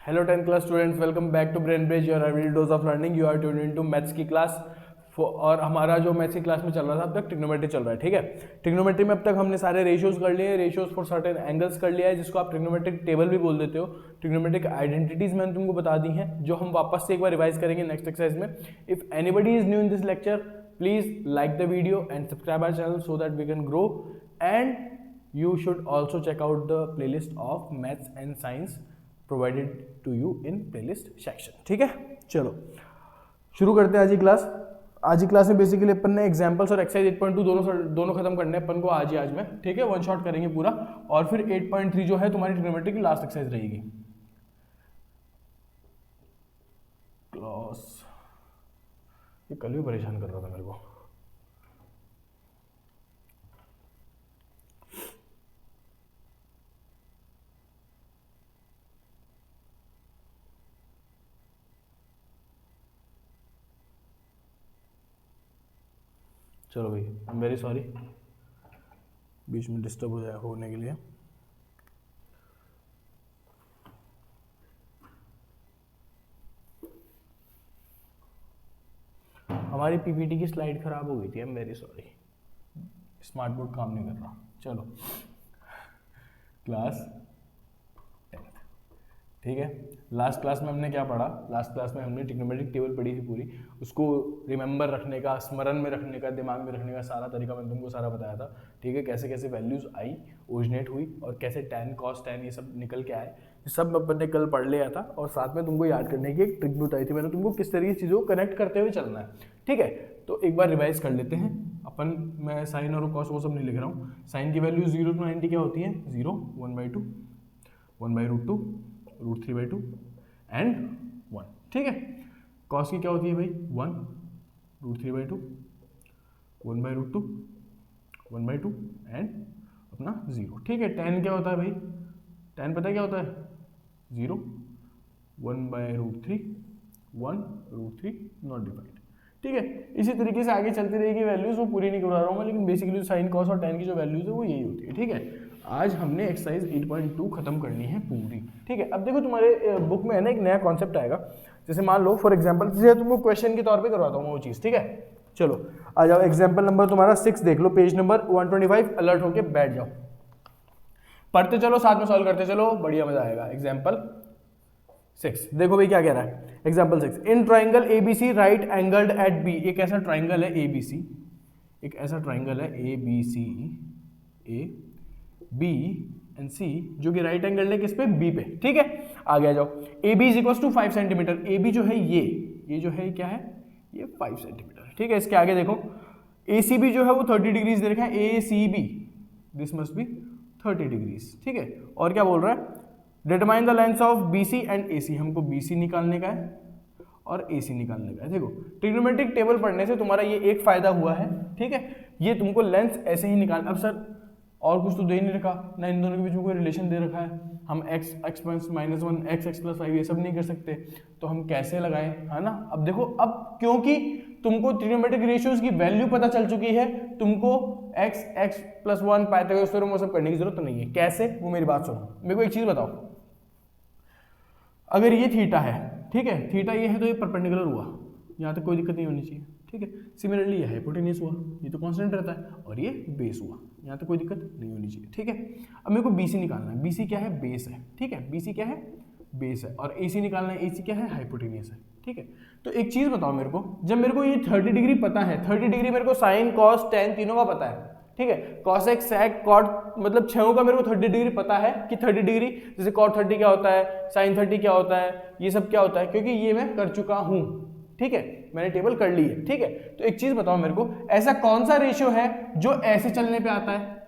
Hello 10th class students, welcome back to Brain Bridge your every dose of learning. You are tuned into maths की class और हमारा जो maths की class में चल रहा था अब तक ट्रिग्नोमेट्री चल रहा है। ठीक है, ट्रिग्नोमेट्री में अब तक हमने सारे रेशियोज कर लिए, रेशियोज फॉर सर्टेन एंगल्स कर लिया है, जिसको आप ट्रिग्नोमेट्रिक टेबल भी बोल देते हो। ट्रिग्नोमेट्रिक आइडेंटिटीज मैंने तुमको बता दी हैं, जो हम वापस से एक बार रिवाइज करेंगे नेक्स्ट एक्सरसाइज में। If anybody is new in this lecture, please like the video and subscribe our channel so that we can grow, and you should also check out the playlist of maths and science provided to you in playlist section। ठीक है, चलो शुरू करते हैं आज की class. आज की क्लास में बेसिकली अपन ने एग्जांपल्स और एक्सरसाइज 8.2 दोनों खत्म करने हैं अपन को आज ही आज में। ठीक है, वन शॉट करेंगे पूरा, और फिर 8.3 जो है तुम्हारी ट्रिग्नोमेट्री की लास्ट एक्सरसाइज रहेगी। क्लास ये कल भी परेशान कर रहा था मेरे को। चलो भाई, आई एम वेरी सॉरी, बीच में डिस्टर्ब हो जाए होने के लिए। हमारी पीपीटी की स्लाइड खराब हो गई थी, I am very sorry, smart board काम नहीं कर रहा। चलो क्लास 10th, ठीक है। लास्ट क्लास में हमने क्या पढ़ा? लास्ट क्लास में हमने ट्रिग्नोमेट्रिक टेबल पढ़ी थी पूरी। उसको रिमेंबर रखने का, स्मरण में रखने का, दिमाग में रखने का सारा तरीका मैंने तुमको सारा बताया था। ठीक है, कैसे कैसे वैल्यूज आई, ओरिजिनेट हुई, और कैसे tan cos tan ये सब निकल के आए, ये सब अपन ने कल पढ़ लिया था। और साथ में तुमको याद करने की एक ट्रिक भी बताई थी मैंने तुमको, किस तरीके से चीज़ों को कनेक्ट करते हुए चलना है। ठीक है, तो एक बार रिवाइज कर लेते हैं अपन। मैं साइन और कॉस वो सब नहीं लिख रहा हूँ। साइन की वैल्यू 0 to 90 क्या होती है? 0, 1/2, 1/√2, √3/2 एंड 1। ठीक है, कॉस की क्या होती है भाई? 1, √3/2, 1/√2, 1/2 एंड अपना 0। ठीक है, tan क्या होता है भाई? tan पता है क्या होता है? 0, 1/√3, 1√3 नॉट डिवाइड। ठीक है, इसी तरीके से आगे चलती रहेगी वैल्यूज, वो पूरी नहीं करवा रहा हूँ मैं, लेकिन बेसिकली साइन कॉस और tan की जो वैल्यूज है वो यही होती है। ठीक है, आज हमने एक्सरसाइज 8.2 खत्म करनी है पूरी। ठीक है, अब देखो तुम्हारे बुक में है ना एक नया कॉन्सेप्ट आएगा। जैसे मान लो फॉर एग्जांपल, जैसे तुमको क्वेश्चन के तौर पे करवाता हूँ वो चीज़। ठीक है, चलो आ जाओ, एग्जांपल नंबर तुम्हारा 6 देख लो, पेज नंबर 125, अलर्ट होके बैठ जाओ, पढ़ते चलो, साथ में सॉल्व करते चलो, बढ़िया मजा आएगा। एग्जाम्पल 6 देखो भाई क्या कह रहा है। Example 6, in triangle ABC right angled at B। एक ऐसा ट्राइंगल है ABC, एक ऐसा ट्राइंगल है ABC, A B and C, जो कि राइट एंगल है किस पे? B पे। ठीक है, आगे आ जाओ। AB is equal to 5 centimetre. AB जो है ये जो है क्या है? ये 5 सेंटीमीटर। ठीक है, इसके आगे देखो, ACB जो है वो 30 डिग्रीज दे रखा है। ACB this must be 30 degrees. ठीक है, और क्या बोल रहा है? Determine the length of BC and AC। हमको BC निकालने का है और AC निकालने का है। देखो, ट्रिग्नोमेट्रिक टेबल पढ़ने से तुम्हारा ये एक फायदा हुआ है। ठीक है, ये तुमको लेंथ ऐसे ही निकाल, अब सर और कुछ तो दे नहीं रखा ना, इन दोनों के बीच में कोई रिलेशन दे रखा है, हम x -1 x +5 ये सब नहीं कर सकते, तो हम कैसे लगाएं, है ना। अब देखो, अब क्योंकि तुमको ट्रिग्नोमेट्रिक रेशियोज की वैल्यू पता चल चुकी है, तुमको x +1 पाइथागोरस थ्योरम वो सब करने की जरूरत नहीं है। कैसे? वो मेरी बात सुनो, मेरे को एक चीज बताओ। अगर ये थीटा है, ठीक है, थीटा ये है तो ये परपेंडिकुलर हुआ, यहाँ तक कोई दिक्कत नहीं होनी चाहिए। ठीक है, सिमिलरली ये हाइपोटेन्यूस हुआ, ये तो कांस्टेंट रहता है, और ये बेस हुआ, यहाँ तक कोई दिक्कत नहीं होनी चाहिए। ठीक है, अब मेरे को BC निकालना है। BC क्या है? बेस है। ठीक है, BC क्या है? बेस है। और AC निकालना है। AC क्या है? हाइपोटेन्यूस है। ठीक है, तो एक चीज बताओ मेरे को, जब मेरे को ये 30 डिग्री पता है, 30 डिग्री मेरे को साइन कॉस टैन तीनों का पता है। ठीक है, कॉसेक सेक कॉट मतलब छहों का मेरे को 30 डिग्री पता है कि 30 डिग्री, जैसे कॉट 30 क्या होता है, साइन 30 क्या होता है, ये सब क्या होता है, क्योंकि ये मैं कर चुका हूं। ठीक है, मैंने टेबल कर ली है। ठीक है, तो एक चीज बताओ मेरे को, ऐसा कौन सा रेशियो है जो ऐसे चलने पे आता है?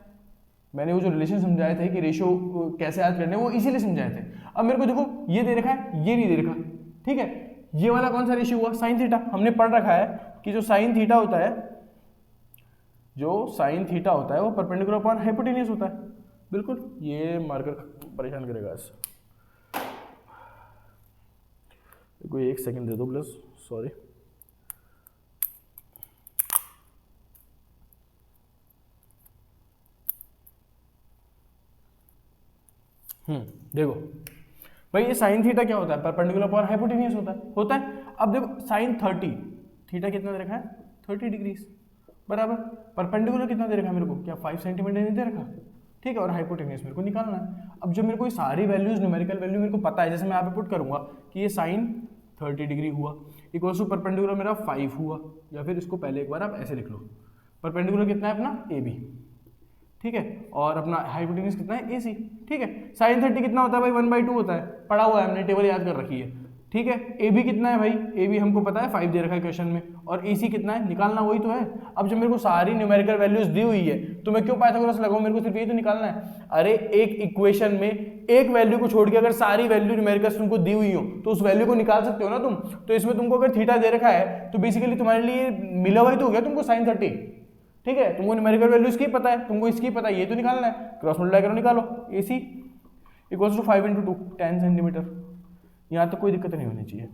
मैंने वो जो रिलेशन समझाए थे कि रेशियो कैसे याद करने, वो इसीलिए समझाए थे। अब मेरे को देखो, ये दे रखा है, ये नहीं दे रखा। ठीक है, ये वाला कौन सा रेशियो हुआ? Sine theta. हमने पढ़ रखा है कि जो साइन थीटा होता है, जो साइन थीटा होता है वो परपेंडिकुलर अपॉन हाइपोटेन्यूस होता है। बिल्कुल, ये मार्कर परेशान करेगा इस। कोई एक सेकंड दे दो प्लीज, सॉरी। देखो भाई ये साइन थीटा क्या होता है, परपेंडिकुलर अपॉन हाइपोटेन्यूज होता है। अब देखो साइन 30, थीटा कितना दे रखा है 30 डिग्रीज बराबर, परपेंडिकुलर कितना दे रखा है मेरे को, क्या 5 सेंटीमीटर नहीं दे रखा, ठीक है, और हाइपोटेन्यूज मेरे को निकालना है। अब जब मेरे को ये सारी वैल्यूज न्यूमेरिकल वैल्यू मेरे को पता है, जैसे मैं यहाँ पे पुट करूंगा कि ये साइन 30 डिग्री हुआ इक्वल टू परपेंडिकुलर मेरा 5 हुआ, या फिर इसको पहले एक बार आप ऐसे लिख लो, परपेंडिकुलर कितना है अपना ए बी, ठीक है, और अपना हाइपोटेन्यूज कितना है ए सी, ठीक है। साइन 30 कितना होता है भाई 1/2 होता है, पढ़ा हुआ है हमने, टेबल याद कर रखी है, ठीक है। ए बी कितना है भाई, ए बी हमको पता है 5 दे रखा है क्वेश्चन में, और ए सी कितना है निकालना वही तो है। अब जब मेरे को सारी न्यूमेरिकल वैल्यूज दी हुई है तो मैं क्यों पाइथागोरस लगाऊं, मेरे को सिर्फ ये तो निकालना है। अरे एक इक्वेशन में एक वैल्यू को छोड़ के अगर सारी वैल्यू न्यूमेरिकल्स तुमको दी हुई हो तो उस वैल्यू को निकाल सकते हो ना तुम। तो इसमें तुमको अगर थीटा दे रखा है तो बेसिकली तुम्हारे लिए मिला हुआ ही तो हो गया तुमको साइन 30, ठीक है। तुमको न्यूमेरिकल वैल्यू इसकी पता है, तुमको इसकी पता है, ये तो निकालना है, क्रॉस मल्टीप्लाई करो निकालो, ए सी इक्वल्स टू 5 × 2 10 सेंटीमीटर, यहाँ तक कोई दिक्कत नहीं होनी चाहिए,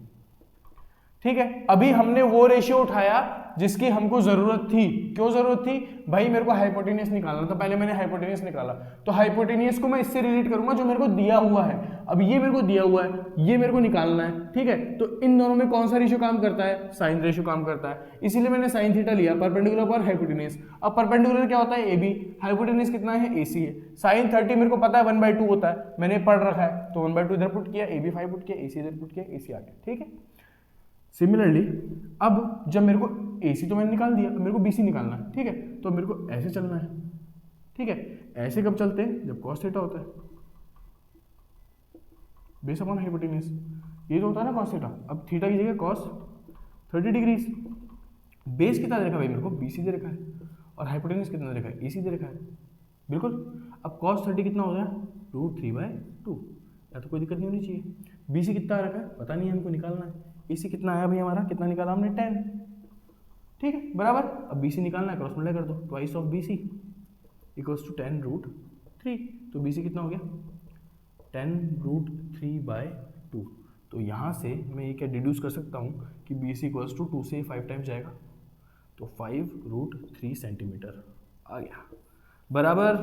ठीक है। अभी हमने वो रेशियो उठाया जिसकी हमको जरूरत थी। क्यों जरूरत थी भाई, मेरे को हाइपोटेन्यूज निकालना, तो पहले मैंने हाइपोटेन्यूज निकाला, तो हाइपोटेन्यूज को मैं इससे रिलेट करूंगा जो मेरे को दिया हुआ है। अब ये मेरे को दिया हुआ है, ये मेरे को निकालना है, ठीक है। तो इन दोनों में कौन सा रेशियो काम करता है, साइन रेशियो काम करता है, इसीलिए मैंने साइन थीटा लिया, परपेंडिकुलर पर हाइपोटेन्यूज। अब परपेंडिकुलर क्या होता है ए बी, हाइपोटेन्यूज कितना है ए सी है। साइन 30 मेरे को पता है 1/2 होता है, मैंने पढ़ रखा है, तो 1/2 इधर पुट किया, ए बी 5 पुट किया, ए सी इधर पुट किया, ए सी आ गया, ठीक है। सिमिलरली अब जब मेरे को AC तो मैंने निकाल दिया, मेरे को BC निकालना है, ठीक है। तो मेरे को ऐसे चलना है, ठीक है। ऐसे कब चलते हैं, जब cos थीटा होता है बेस अपॉन हाइपोटेन्यूज, ये जो होता है ना cos थीटा। अब थीटा की जगह cos 30 डिग्रीज, बेस कितना दे रखा है भाई मेरे को, BC दे रखा है, और हाइपोटेन्यूज कितना दे रखा है, AC दे रखा है, बिल्कुल। अब cos 30 कितना हो गया √3/2, या तो कोई दिक्कत नहीं होनी चाहिए। BC कितना रखा है पता नहीं है, हमको निकालना है। AC कितना आया भाई हमारा, कितना निकाला हमने 10, ठीक है बराबर। अब BC निकालना है, क्रॉस मल्टीप्लाई कर दो, twice of BC equals to 10√3, तो BC कितना हो गया 10√3/2। तो यहाँ से मैं ये क्या डिड्यूस कर सकता हूँ कि BC इक्वल्स टू 2 से 5 टाइम्स जाएगा, तो 5√3 सेंटीमीटर आ गया बराबर।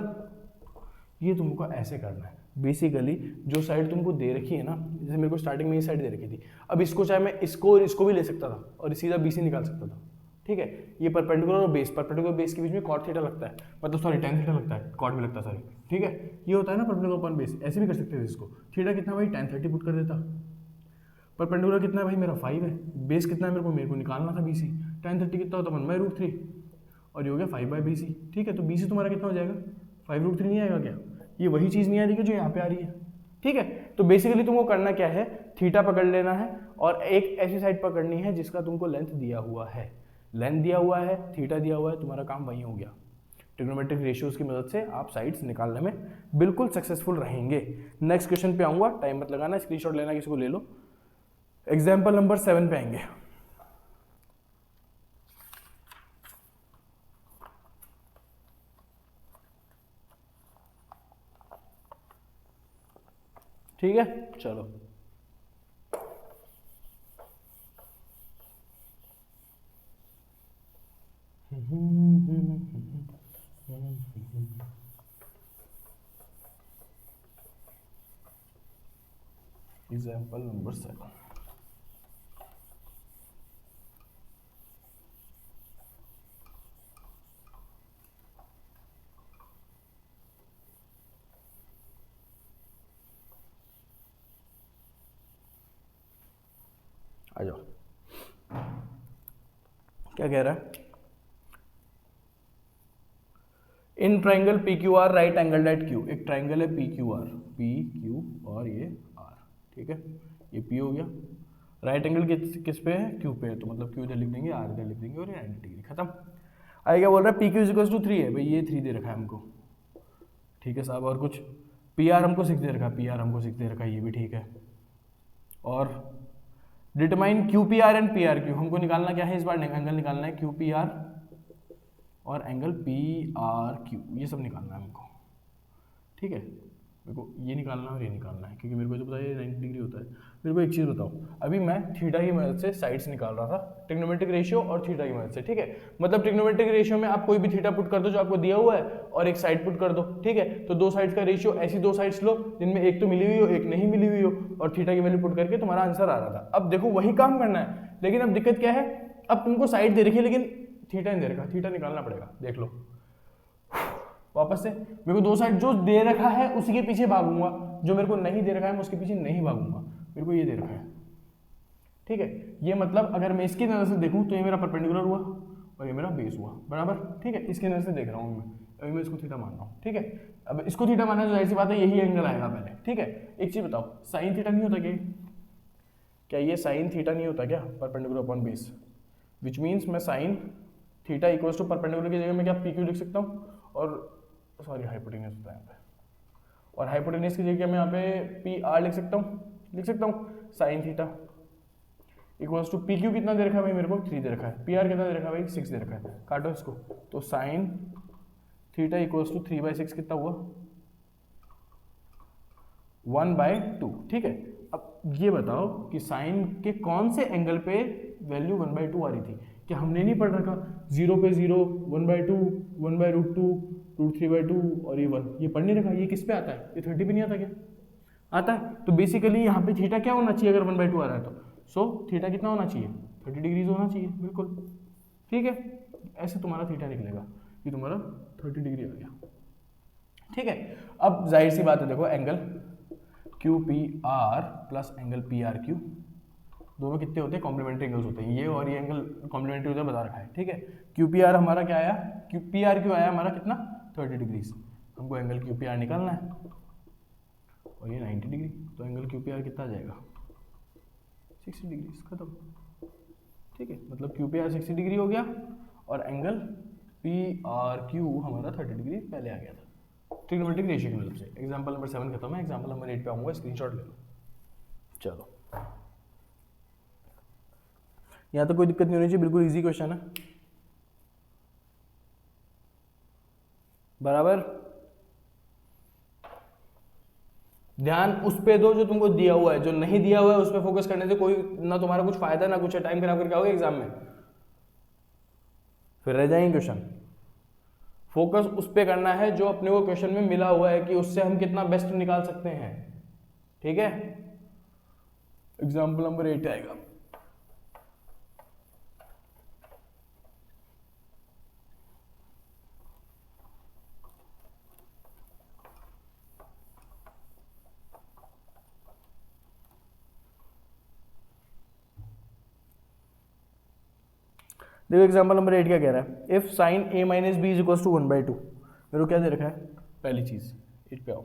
ये तुमको ऐसे करना है बेसिकली, जो साइड तुमको दे रखी है ना, जैसे मेरे को स्टार्टिंग में ये साइड दे रखी थी, अब इसको चाहे मैं इसको और इसको भी ले सकता था और सीधा BC निकाल सकता था, ठीक है। ये परपेंडिकुलर और बेस, परपेंडिकुलर बेस के बीच में कॉट थीटा लगता है, मतलब सॉरी tan थीटा लगता है, कॉट भी लगता है सॉरी, ठीक है। ये होता है ना परपेंडिकुलर अपॉन बेस, ऐसे भी कर सकते थे इसको। थीटा कितना भाई tan 30 पुट कर देता, परपेंडिकुलर कितना है भाई मेरा 5 है, बेस कितना है मेरे को निकालना था BC, tan 30 कितना होता है 1/√3, और ये हो गया 5/BC, ठीक है। तो BC तुम्हारा कितना हो जाएगा 5√3 नहीं आएगा क्या, ये वही चीज़ नहीं आ रही है जो यहाँ पे आ रही है, ठीक है। तो बेसिकली तुमको करना क्या है, थीटा पकड़ लेना है और एक ऐसी साइड पकड़नी है जिसका तुमको लेंथ दिया हुआ है, लेंथ दिया हुआ है, थीटा दिया हुआ है, तुम्हारा काम वही हो गया। ट्रिग्नोमेट्रिक रेशियोज की मदद से आप साइड्स निकालने में बिल्कुल सक्सेसफुल रहेंगे। नेक्स्ट क्वेश्चन पे आऊँगा, टाइम मत लगाना, स्क्रीनशॉट लेना किसी को ले लो। एग्जाम्पल नंबर 7 पे आएंगे। ठीक है चलो, एग्जाम्पल नंबर 7। आ जाओ, क्या कह रहा है, in triangle PQR right angle at Q, एक ट्राइंगल है PQR, PQ और ये R, ठीक है। ये P हो गया, राइट एंगल किस पे है, Q पे है, तो मतलब Q इधर लिख देंगे, R इधर लिख देंगे और ये 90 डिग्री, खत्म। आगे क्या बोल रहा है, PQ = 3 है, भाई ये 3 दे रखा है हमको, ठीक है साहब। और कुछ PR हमको 6 दे रखा है, PR हमको 6 दे रखा है, ये भी ठीक है। और डिटरमाइन QPR एंड PRQ, हमको निकालना क्या है इस बार, एंगल निकालना है QPR और एंगल PRQ, ये सब निकालना है हमको, ठीक है। मेरे को ये निकालना है और ये निकालना है, क्योंकि मेरे को जो पता है ये 90 डिग्री होता है। मेरे को एक चीज़ बताओ, अभी मैं थीटा की मदद से साइड्स निकाल रहा था, ट्रिग्नोमेट्रिक रेशियो और थीटा की मदद से, ठीक है। मतलब ट्रिग्नोमेट्रिक रेशियो में आप कोई भी थीटा पुट कर दो जो आपको दिया हुआ है और एक साइड पुट कर दो, ठीक है। तो दो साइड्स का रेशियो, ऐसी दो साइड्स लो जिनमें एक तो मिली हुई हो एक नहीं मिली हुई हो, और थीटा की वैल्यू पुट करके तुम्हारा आंसर आ रहा था। अब देखो वही काम करना है, लेकिन अब दिक्कत क्या है, अब तुमको साइड दे रखी है लेकिन थीटा नहीं दे रखा, थीटा निकालना पड़ेगा। देख लो वापस से, मेरे को दो साइड जो दे रखा है उसी के पीछे भागूंगा, जो मेरे को नहीं दे रखा है मैं उसके पीछे नहीं भागूंगा। मेरे को ये दे रखा है, ठीक है। ये मतलब अगर मैं इसकी नजर से देखूं तो ये मेरा परपेंडिकुलर हुआ और ये मेरा बेस हुआ, बराबर, ठीक है। इसकी नजर से देख रहा हूं मैं, अभी मैं इसको थीटा मान रहा हूं, ठीक है। अब इसको थीटा मानना तो ऐसी बात है, यही एंगल आएगा पहले, ठीक है। एक चीज बताओ, साइन थीटा नहीं होता क्या ये साइन थीटा नहीं होता क्या, perpendicular upon base, which means मैं sine theta equals to perpendicular की जगह मैं क्या पी क्यू लिख सकता हूँ, और सॉरी हाइपोटेन्यूज होता है यहाँ पे, और हाइपोटेन्यूज की जगह मैं यहाँ पे पी आर लिख सकता हूँ sine theta equals to P Q कितना दे रखा है भाई, मेरे को 3 दे रखा है, पी आर कितना दे रखा है भाई 6 दे रखा है, काटो इसको। तो साइन थीटा इक्वल्स टू 3/6 कितना हुआ 1/2, ठीक है। अब ये बताओ कि साइन के कौन से एंगल पे वैल्यू 1/2 आ रही थी, क्या हमने नहीं पढ़ रखा 0 पे 0, 1/2, 1/√2, √3/2 और ये 1, ये पढ़ नहीं रखा। ये किस पे आता है, ये 30 पे नहीं आता क्या, आता है। तो बेसिकली यहाँ पे थीटा क्या होना चाहिए अगर 1/2 आ रहा है तो, सो थीटा कितना होना चाहिए 30 डिग्रीज होना चाहिए, बिल्कुल, ठीक है। ऐसे तुम्हारा थीटा निकलेगा, ये तुम्हारा 30 डिग्री आ गया, ठीक है। अब जाहिर सी बात है, देखो angle Q P R plus angle P R Q दोनों कितने होते हैं, कॉम्प्लीमेंट्री एंगल्स होते हैं, ये और ये एंगल कॉम्प्लीमेंट्री होता है, बता रखा है, ठीक है। क्यू पी आर हमारा क्या आया, क्यू पी आर क्यू आया हमारा कितना 30 डिग्रीज, हमको एंगल क्यू पी आर निकालना है और ये 90 डिग्री, तो एंगल क्यू पी आर कितना आ जाएगा 60 डिग्री, खत्म, ठीक है। मतलब क्यू पी आर 60 डिग्री हो गया और एंगल पी आर क्यू हमारा 30 डिग्री पहले आ गया था ट्रिग्नोमेट्रिक रेशियो की मदद से। एग्जाम्पल नंबर 7 खत्म है, एग्जाम्पल नंबर 8 पे आऊंगा, स्क्रीनशॉट ले लो। चलो यहाँ तो कोई दिक्कत नहीं होनी चाहिए, बिल्कुल इजी क्वेश्चन है, बराबर। ध्यान उस पे दो जो तुमको दिया हुआ है, जो नहीं दिया हुआ है उस पे फोकस करने से कोई ना तुम्हारा कुछ फायदा ना कुछ है, टाइम खराब करके आओगे एग्जाम में, फिर रह जाएंगे क्वेश्चन। फोकस उस पे करना है जो अपने को क्वेश्चन में मिला हुआ है कि उससे हम कितना बेस्ट निकाल सकते हैं, ठीक है। एग्जाम्पल नंबर 8 आएगा, देखो एग्जाम्पल नंबर 8 क्या कह रहा है, if sine a minus b is equals to 1/2, मेरे को क्या दे रखा है, पहली चीज 8 पे आओ,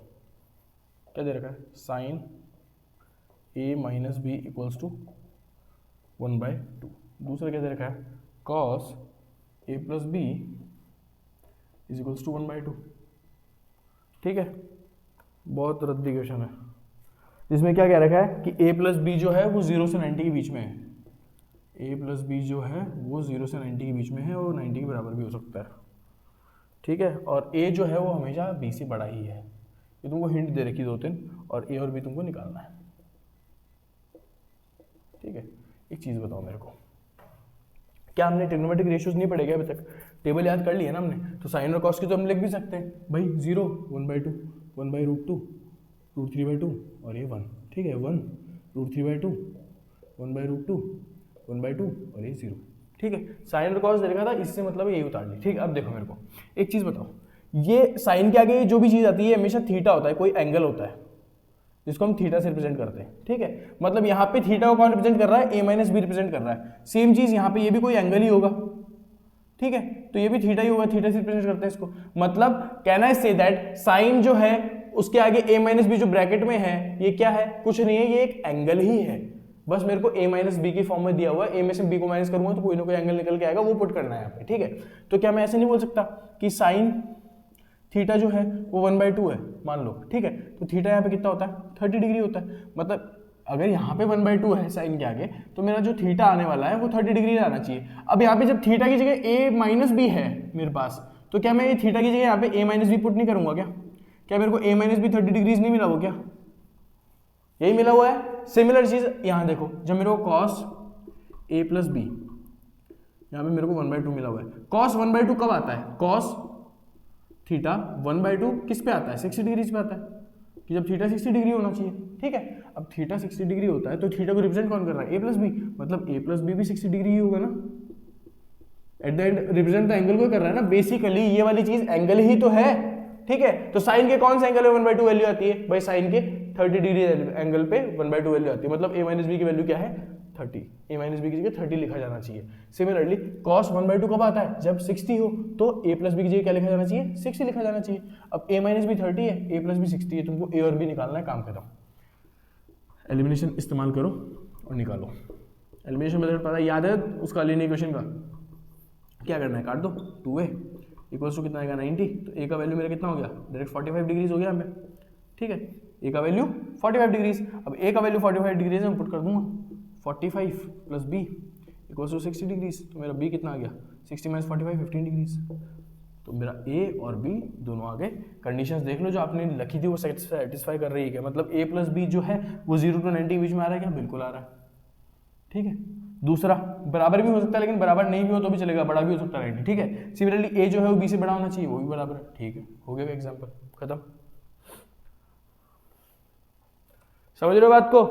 क्या दे रखा है, sine a minus b equals to 1/2, दूसरा क्या दे रखा है, cos a plus b is equals to 1/2, ठीक है। बहुत रद्दी क्वेश्चन है, जिसमें क्या कह रखा है कि a प्लस बी जो है वो 0 से 90 के बीच में है, a प्लस बी जो है वो 0 से 90 के बीच में है और 90 के बराबर भी हो सकता है, ठीक है। और a जो है वो हमेशा b से बड़ा ही है, ये तुमको हिंट दे रखी 2-3, और a और b तुमको निकालना है, ठीक है। एक चीज़ बताओ मेरे को, क्या हमने ट्रिग्नोमेट्रिक रेशियोज नहीं पढ़े क्या अभी तक, टेबल याद कर लिया ना हमने, तो साइन और कॉस की तो हम लिख भी सकते हैं भाई, 0, 1/2, 1/√2, √3/2 और ये 1, ठीक है, 1, √3/2, 1/√2, 1/2 और ये 0, ठीक है। साइन और कॉस देखा था, इससे मतलब यही उतार ली, ठीक है। अब देखो मेरे को एक चीज बताओ, ये साइन के आगे जो भी चीज आती है हमेशा थीटा होता है, कोई एंगल होता है जिसको हम थीटा से रिप्रेजेंट करते हैं, ठीक है। मतलब यहाँ पे थीटा को कौन रिप्रेजेंट कर रहा है, a माइनस बी रिप्रेजेंट कर रहा है, सेम चीज यहाँ पे ये भी कोई एंगल ही होगा, ठीक है। तो ये भी थीटा ही होगा, थीटा से रिप्रेजेंट करते हैं इसको। मतलब can I say that sine जो है उसके आगे a माइनस बी जो ब्रैकेट में है ये क्या है, कुछ नहीं है, ये एक एंगल ही है, बस मेरे को a माइनस बी की फॉर्म में दिया हुआ है, a में से b को माइनस करूंगा तो कोई ना कोई एंगल निकल के आएगा, वो पुट करना है यहाँ पे, ठीक है। तो क्या मैं ऐसे नहीं बोल सकता कि साइन थीटा जो है वो 1/2 है, मान लो, ठीक है। तो थीटा यहाँ पे कितना होता है 30 डिग्री होता है, मतलब अगर यहाँ पे 1/2 है साइन के आगे, तो मेरा जो थीटा आने वाला है वो 30 डिग्री आना चाहिए। अब यहाँ पे जब थीटा की जगह a माइनस बी है मेरे पास, तो क्या मैं ये थीटा की जगह यहाँ पे a माइनस बी पुट नहीं करूंगा क्या, क्या मेरे को a माइनस बी 30 डिग्रीज नहीं मिला वो क्या? यही मिला हुआ है। सिमिलर चीज यहाँ देखो, जब मेरे को cos a प्लस बी, यहाँ पे मेरे को 1/2 मिला हुआ है। cos 1/2 कब आता है? cos थीटा 1/2 किस पे आता है? 60 डिग्रीज पे आता है, कि जब थीटा 60 डिग्री होना चाहिए। ठीक है, अब थीटा 60 डिग्री होता है तो थीटा को रिप्रेजेंट कौन कर रहा है? a प्लस बी, मतलब a प्लस बी भी 60 डिग्री ही होगा ना। At the end represent the angle को कर रहा है ना। बेसिकली ये वाली चीज एंगल ही तो है। ठीक है, तो साइन के कौन से एंगल में 1/2 वैल्यू आती है भाई? साइन के 30 डिग्री एंगल पे 1/2 वैल्यू आती है, मतलब a माइनस बी की वैल्यू क्या है? 30। a माइनस बी की जगह 30 लिखा जाना चाहिए। सिमिलरली cos 1/2 कब आता है? जब 60 हो, तो a प्लस बी की जगह क्या लिखा जाना चाहिए? 60 लिखा जाना चाहिए। अब a माइनस बी 30 है, a प्लस बी 60 है, तुमको a और b निकालना है, काम खत्म। एलिमिनेशन इस्तेमाल करो और निकालो। एलिमिनेशन मेथड पता याद है उसका लीनियर इक्वेशन का? क्या करना है? काट दो। 2a इक्वल्स टू कितना आएगा? 90। तो a का वैल्यू मेरा कितना हो गया? डायरेक्ट 45 डिग्रीज हो गया हमें। ठीक है, a का वैल्यू 45 डिग्रीज। अब a का वैल्यू 45 डिग्रीज में पुट कर दूंगा 45 plus b equals to 60 degrees. तो मेरा b कितना आ गया? 60 माइनस 45 15 डिग्रीज। तो मेरा a और b दोनों आ गए। कंडीशंस देख लो जो आपने लिखी थी वो सेटिस्फाई कर रही है क्या? मतलब a प्लस बी जो है वो 0 to 90 के बीच में आ रहा है क्या? बिल्कुल आ रहा है। ठीक है, दूसरा बराबर भी हो सकता है, लेकिन बराबर नहीं भी हो तो भी चलेगा, बड़ा भी हो सकता है 90। ठीक है, सिमिलरली a जो है वो b से बड़ा होना चाहिए, वो भी बराबर है। ठीक है, हो गया एग्जांपल खत्म। समझ रहे हो बात को?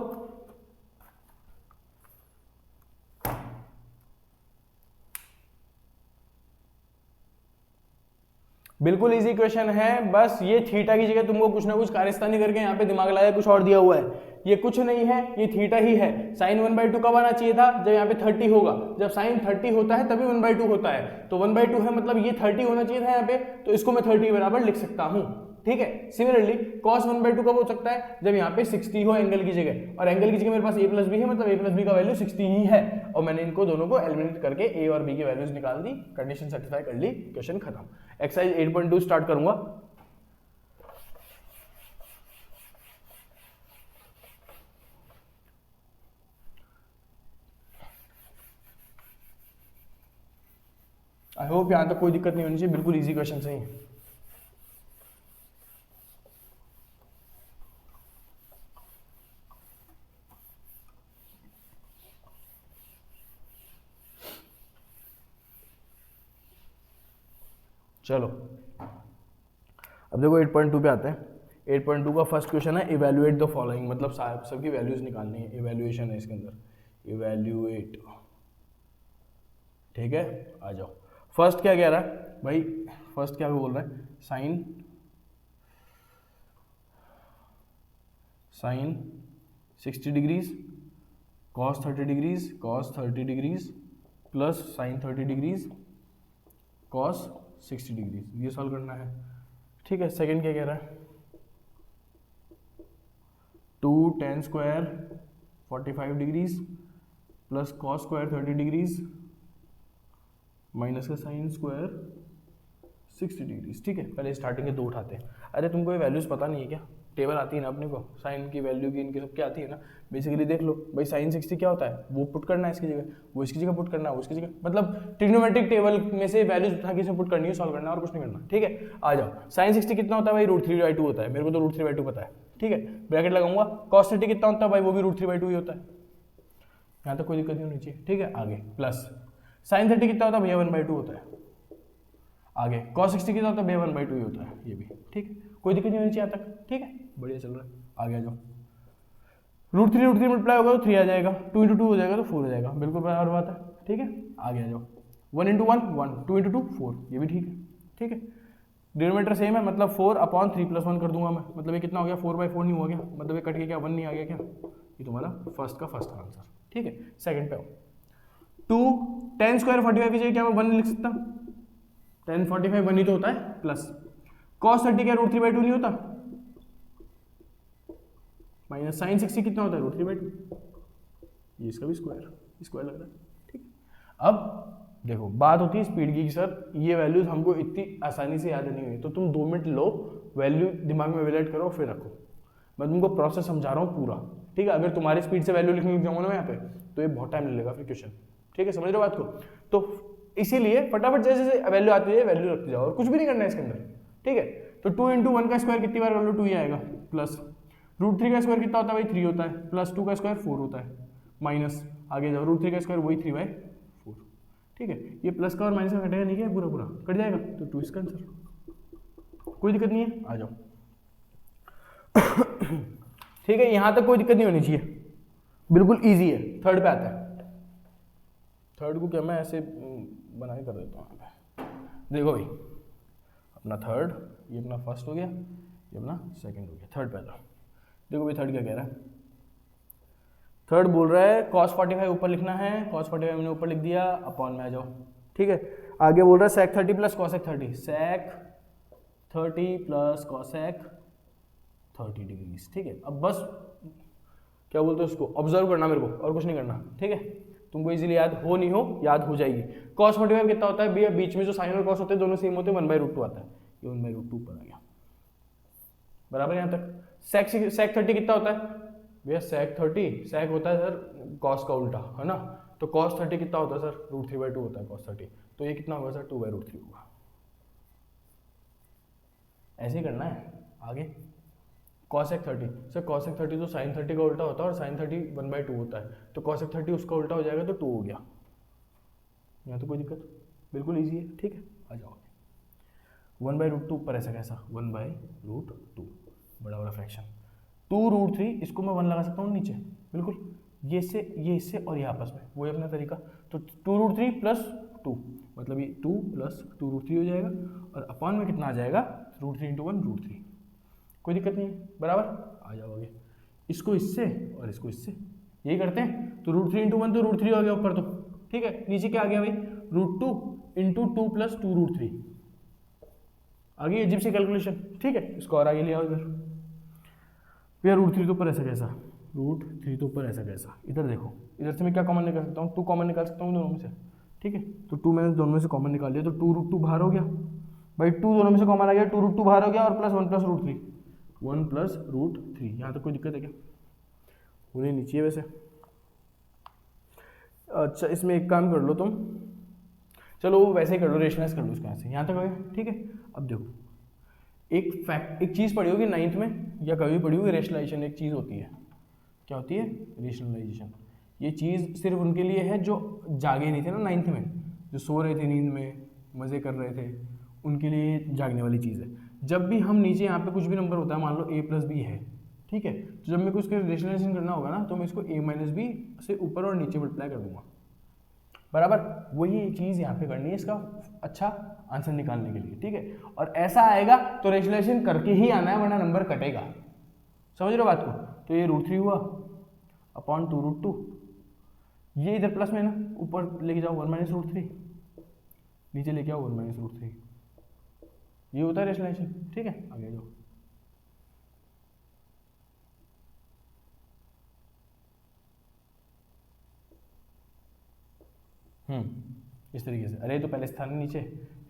बिल्कुल इजी क्वेश्चन है, बस ये थीटा की जगह तुमको कुछ ना कुछ कारस्तानी करके यहाँ पे दिमाग लगाया, कुछ और दिया हुआ है। ये कुछ नहीं है, ये थीटा ही है। साइन 1/2 कब आना चाहिए था? जब यहाँ पे 30 होगा। जब साइन 30 होता है तभी 1/2 होता है, तो 1/2 है मतलब ये 30 होना चाहिए था यहाँ पे, तो इसको मैं 30 बराबर लिख सकता हूँ। ठीक है, सिमिलरली cos 1/2 कब हो सकता है? जब यहाँ पे 60 हो एंगल की जगह, और एंगल की जगह मेरे पास a प्लस बी है, मतलब a प्लस बी का वैल्यू 60 ही है, और मैंने इनको दोनों को एलिमिनेट करके a और b की वैल्यूज निकाल दी, कंडीशन सेटिस्फाई कर ली, क्वेश्चन खत्म। एक्सरसाइज 8.2 स्टार्ट करूंगा। आई होप यहां तक कोई दिक्कत नहीं होनी चाहिए, बिल्कुल इजी क्वेश्चन सही है। चलो अब देखो 8.2 पे आते हैं। 8.2 का फर्स्ट क्वेश्चन है इवैल्यूएट द फॉलोइंग, मतलब सबकी वैल्यूज निकालनी है, इवैल्यूएशन है इसके अंदर, इवैल्यूएट। ठीक है, आ जाओ। फर्स्ट क्या कह रहा है भाई? फर्स्ट क्या बोल रहा है? Sine 60 degrees cos 30 degrees cos 30 degrees plus sine 30 degrees cos 60 degrees, ये सॉल्व करना है। ठीक है, सेकंड क्या कह रहा है? 2 tan square 45 degrees plus cos square 30 degrees minus का साइन स्क्वायर 60 डिग्रीज। ठीक है, पहले स्टार्टिंग के दो उठाते हैं। अरे तुमको ये वैल्यूज पता नहीं है क्या? टेबल आती है ना अपने को, साइन की वैल्यू की, इनकी सब क्या आती है ना। बेसिकली देख लो भाई, साइन 60 क्या होता है? वो पुट करना है इसकी जगह, वो इसकी जगह पुट करना है, वो इसकी जगह, मतलब ट्रिग्नोमेट्रिक टेबल में से वैल्यूज उठा के इसमें पुट करनी है, सॉल्व करना है, और कुछ नहीं करना। ठीक है, आ जाओ। साइन 60 कितना होता है भाई? √3/2 होता है, मेरे को तो √3/2 पता है। ठीक है, ब्रैकेट लगाऊंगा। cos 30 कितना होता है भाई? वो भी √3/2 ही होता है। यहाँ तक कोई दिक्कत नहीं होनी चाहिए। ठीक है, आगे प्लस साइन 30 कितना होता है भैया? 1/2 होता है। आगे cos 60 कितना होता है भैया? 1/2 ही होता है, ये भी। ठीक है, कोई दिक्कत नहीं होनी चाहिए यहाँ तक। ठीक है, बढ़िया चल रहा है। आगे आ जाओ। √3 मल्टीप्लाई होगा तो 3 आ जाएगा, 2 × 2 हो जाएगा तो 4 हो जाएगा, बिल्कुल बराबर बात है। ठीक है, आगे आ जाओ। 1 × 1 1, 2 × 2 4, ये भी ठीक है। ठीक है, डिनोमिनेटर सेम है, मतलब 4/3 + 1 कर दूंगा मैं, मतलब ये कितना हो गया? 4/4 नहीं हो गया, मतलब ये कट के क्या 1 नहीं आ गया क्या? ये तुम्हारा फर्स्ट का फर्स्ट आंसर। ठीक है, सेकंड पे आओ। 2 tan स्क्वायर 45 की जगह क्या मैं 1 लिख सकता? tan 45 1 ही तो होता है, प्लस cos 30 क्या √3/2 नहीं होता? माइनस साइन 60 कितना होता है? √3/2। ये इसका भी स्क्वायर लग रहा है। ठीक है, अब देखो बात होती है स्पीड की, सर ये वैल्यूज हमको इतनी आसानी से याद नहीं हुई, तो तुम 2 मिनट लो, वैल्यू दिमाग में वैलिडेट करो, फिर रखो। मैं तुमको प्रोसेस समझा रहा हूँ पूरा। ठीक है, अगर तुम्हारी स्पीड से वैल्यू लिखने लग जाऊंगा ना यहाँ पे, तो ये बहुत टाइम लगेगा फिर क्वेश्चन। ठीक है, समझ रहे हो बात को? तो इसीलिए फटाफट जैसे जैसे वैल्यू आती है वैल्यू रखते जाओ, और कुछ भी नहीं करना है इसके अंदर। ठीक है, तो 2 इंटू 1 का स्क्वायर कितनी बार कर लो, 2 ही आएगा, प्लस रूट 3 का स्क्वायर कितना होता है भाई, 3 होता है, प्लस 2 का स्क्वायर 4 होता है, माइनस आगे जाओ, रूट 3 का स्क्वायर वही 3/4, ठीक है। ये प्लस का और माइनस का कटेगा नहीं क्या, पूरा पूरा कट जाएगा, तो 2 इसका आंसर, कोई दिक्कत नहीं है, आ जाओ। ठीक है, यहां तक कोई दिक्कत नहीं होनी चाहिए, बिल्कुल इजी है। थर्ड पे आता है, थर्ड को क्या मैं ऐसे बना के कर देता हूँ यहाँ पे, देखो भाई अपना थर्ड, ये अपना फर्स्ट हो गया, ये अपना सेकंड हो गया, थर्ड पे आता। देखो भाई थर्ड क्या कह रहा है, थर्ड बोल रहा है cos 45 ऊपर लिखना है, cos 45 हमने ऊपर लिख दिया, अपॉन में आ जाओ, ठीक है। आगे बोल रहा है sec 30 plus cosec 30, sec 30 plus cosec 30 degrees, ठीक है। अब बस क्या बोलते हैं उसको, ऑब्जर्व करना मेरे को, और कुछ नहीं करना, ठीक है। तुमको इजीली याद हो नहीं हो, याद हो जाएगी। cos 45 कितना होता है भैया, बीच में जो साइन और cos होते हैं दोनों सेम होते हैं, 1/√2 आता है, ये 1/√2 पर आ गया, बराबर। यहाँ तक sec 30 कितना होता है भैया, sec 30 sec होता है सर cos का उल्टा, है ना, तो cos 30 कितना होता है सर, √3/2 होता है cos 30, तो ये कितना होगा सर, 2/√3 होगा। ऐसे ही करना है आगे। cosec 30 सर, cosec 30 तो sin 30 का उल्टा होता है, और sin 30 1/2 होता है, तो cosec 30 उसका उल्टा हो जाएगा, तो 2 हो गया। यहाँ तो कोई दिक्कत, बिल्कुल इजी है, ठीक है, आ जाओ। 1/√2 ऊपर ऐसा कैसा, 1/√2 बड़ा बड़ा फ्रैक्शन, 2√3 इसको मैं 1 लगा सकता हूँ नीचे, बिल्कुल, ये इससे और ये आपस में, वही अपना तरीका, तो 2√3 प्लस 2 मतलब ये 2 प्लस 2√3 हो जाएगा, और अपॉन में कितना आ जाएगा, √3 × 1 √3, कोई दिक्कत नहीं है, बराबर। आ जाओ आगे, इसको इससे और इसको इससे, यही करते हैं, तो √3 × 1 तो √3 हो गया ऊपर, तो ठीक है, नीचे क्या आ गया भाई, √2 × 2 प्लस 2√3, आगे अजीब सी कैलकुलेशन, ठीक है, इसको और आगे ले आओ इधर भैया, √3 तो ऊपर ऐसा कैसा, √3 तो ऊपर ऐसा कैसा, इधर देखो, इधर से मैं क्या कॉमन निकाल सकता हूँ, 2 कॉमन निकाल सकता हूँ दोनों में से, ठीक है, तो 2 मैंने दोनों में से कॉमन निकाल लिया, तो 2√2 बाहर हो गया भाई, 2 दोनों में से कॉमन आ गया, 2√2 बाहर हो गया, और प्लस 1 + √3, 1 + √3, यहाँ तक कोई दिक्कत है क्या, होनी नहीं चाहिए वैसे। अच्छा, इसमें एक काम कर लो तुम, चलो वैसे ही कर लो, रेशनलाइज कर लो इसको, यहाँ तक हो गया, ठीक है। अब देखो, एक चीज़ पढ़ी होगी 9th में, या कभी पढ़ी होगी, रेशनलाइजेशन एक चीज़ होती है, क्या होती है, रेशनलाइजेशन। ये चीज़ सिर्फ उनके लिए है जो जागे नहीं थे ना 9th में, जो सो रहे थे नींद में, मज़े कर रहे थे, उनके लिए जागने वाली चीज़ है। जब भी हम नीचे यहाँ पे कुछ भी नंबर होता है, मान लो a + b है, ठीक है, तो जब मेरे को उसके रेशनलाइजेशन करना होगा ना, तो मैं इसको a - b से ऊपर और नीचे मल्टीप्लाई कर दूंगा, बराबर। वही चीज़ यहाँ पे करनी है इसका अच्छा आंसर निकालने के लिए, ठीक है। और ऐसा आएगा तो रेशनलाइजेशन करके ही आना है, वरना नंबर कटेगा, समझ रहे हो बात को। तो ये √3 हुआ अपॉन 2√2, ये इधर प्लस में ना, ऊपर लेके जाओ 1 - √3, नीचे लेके आओ 1 - √3, ये होता है रेशनलाइजेशन, ठीक है। आगे जाओ, इस तरीके से। अरे तो पहले स्थान नीचे,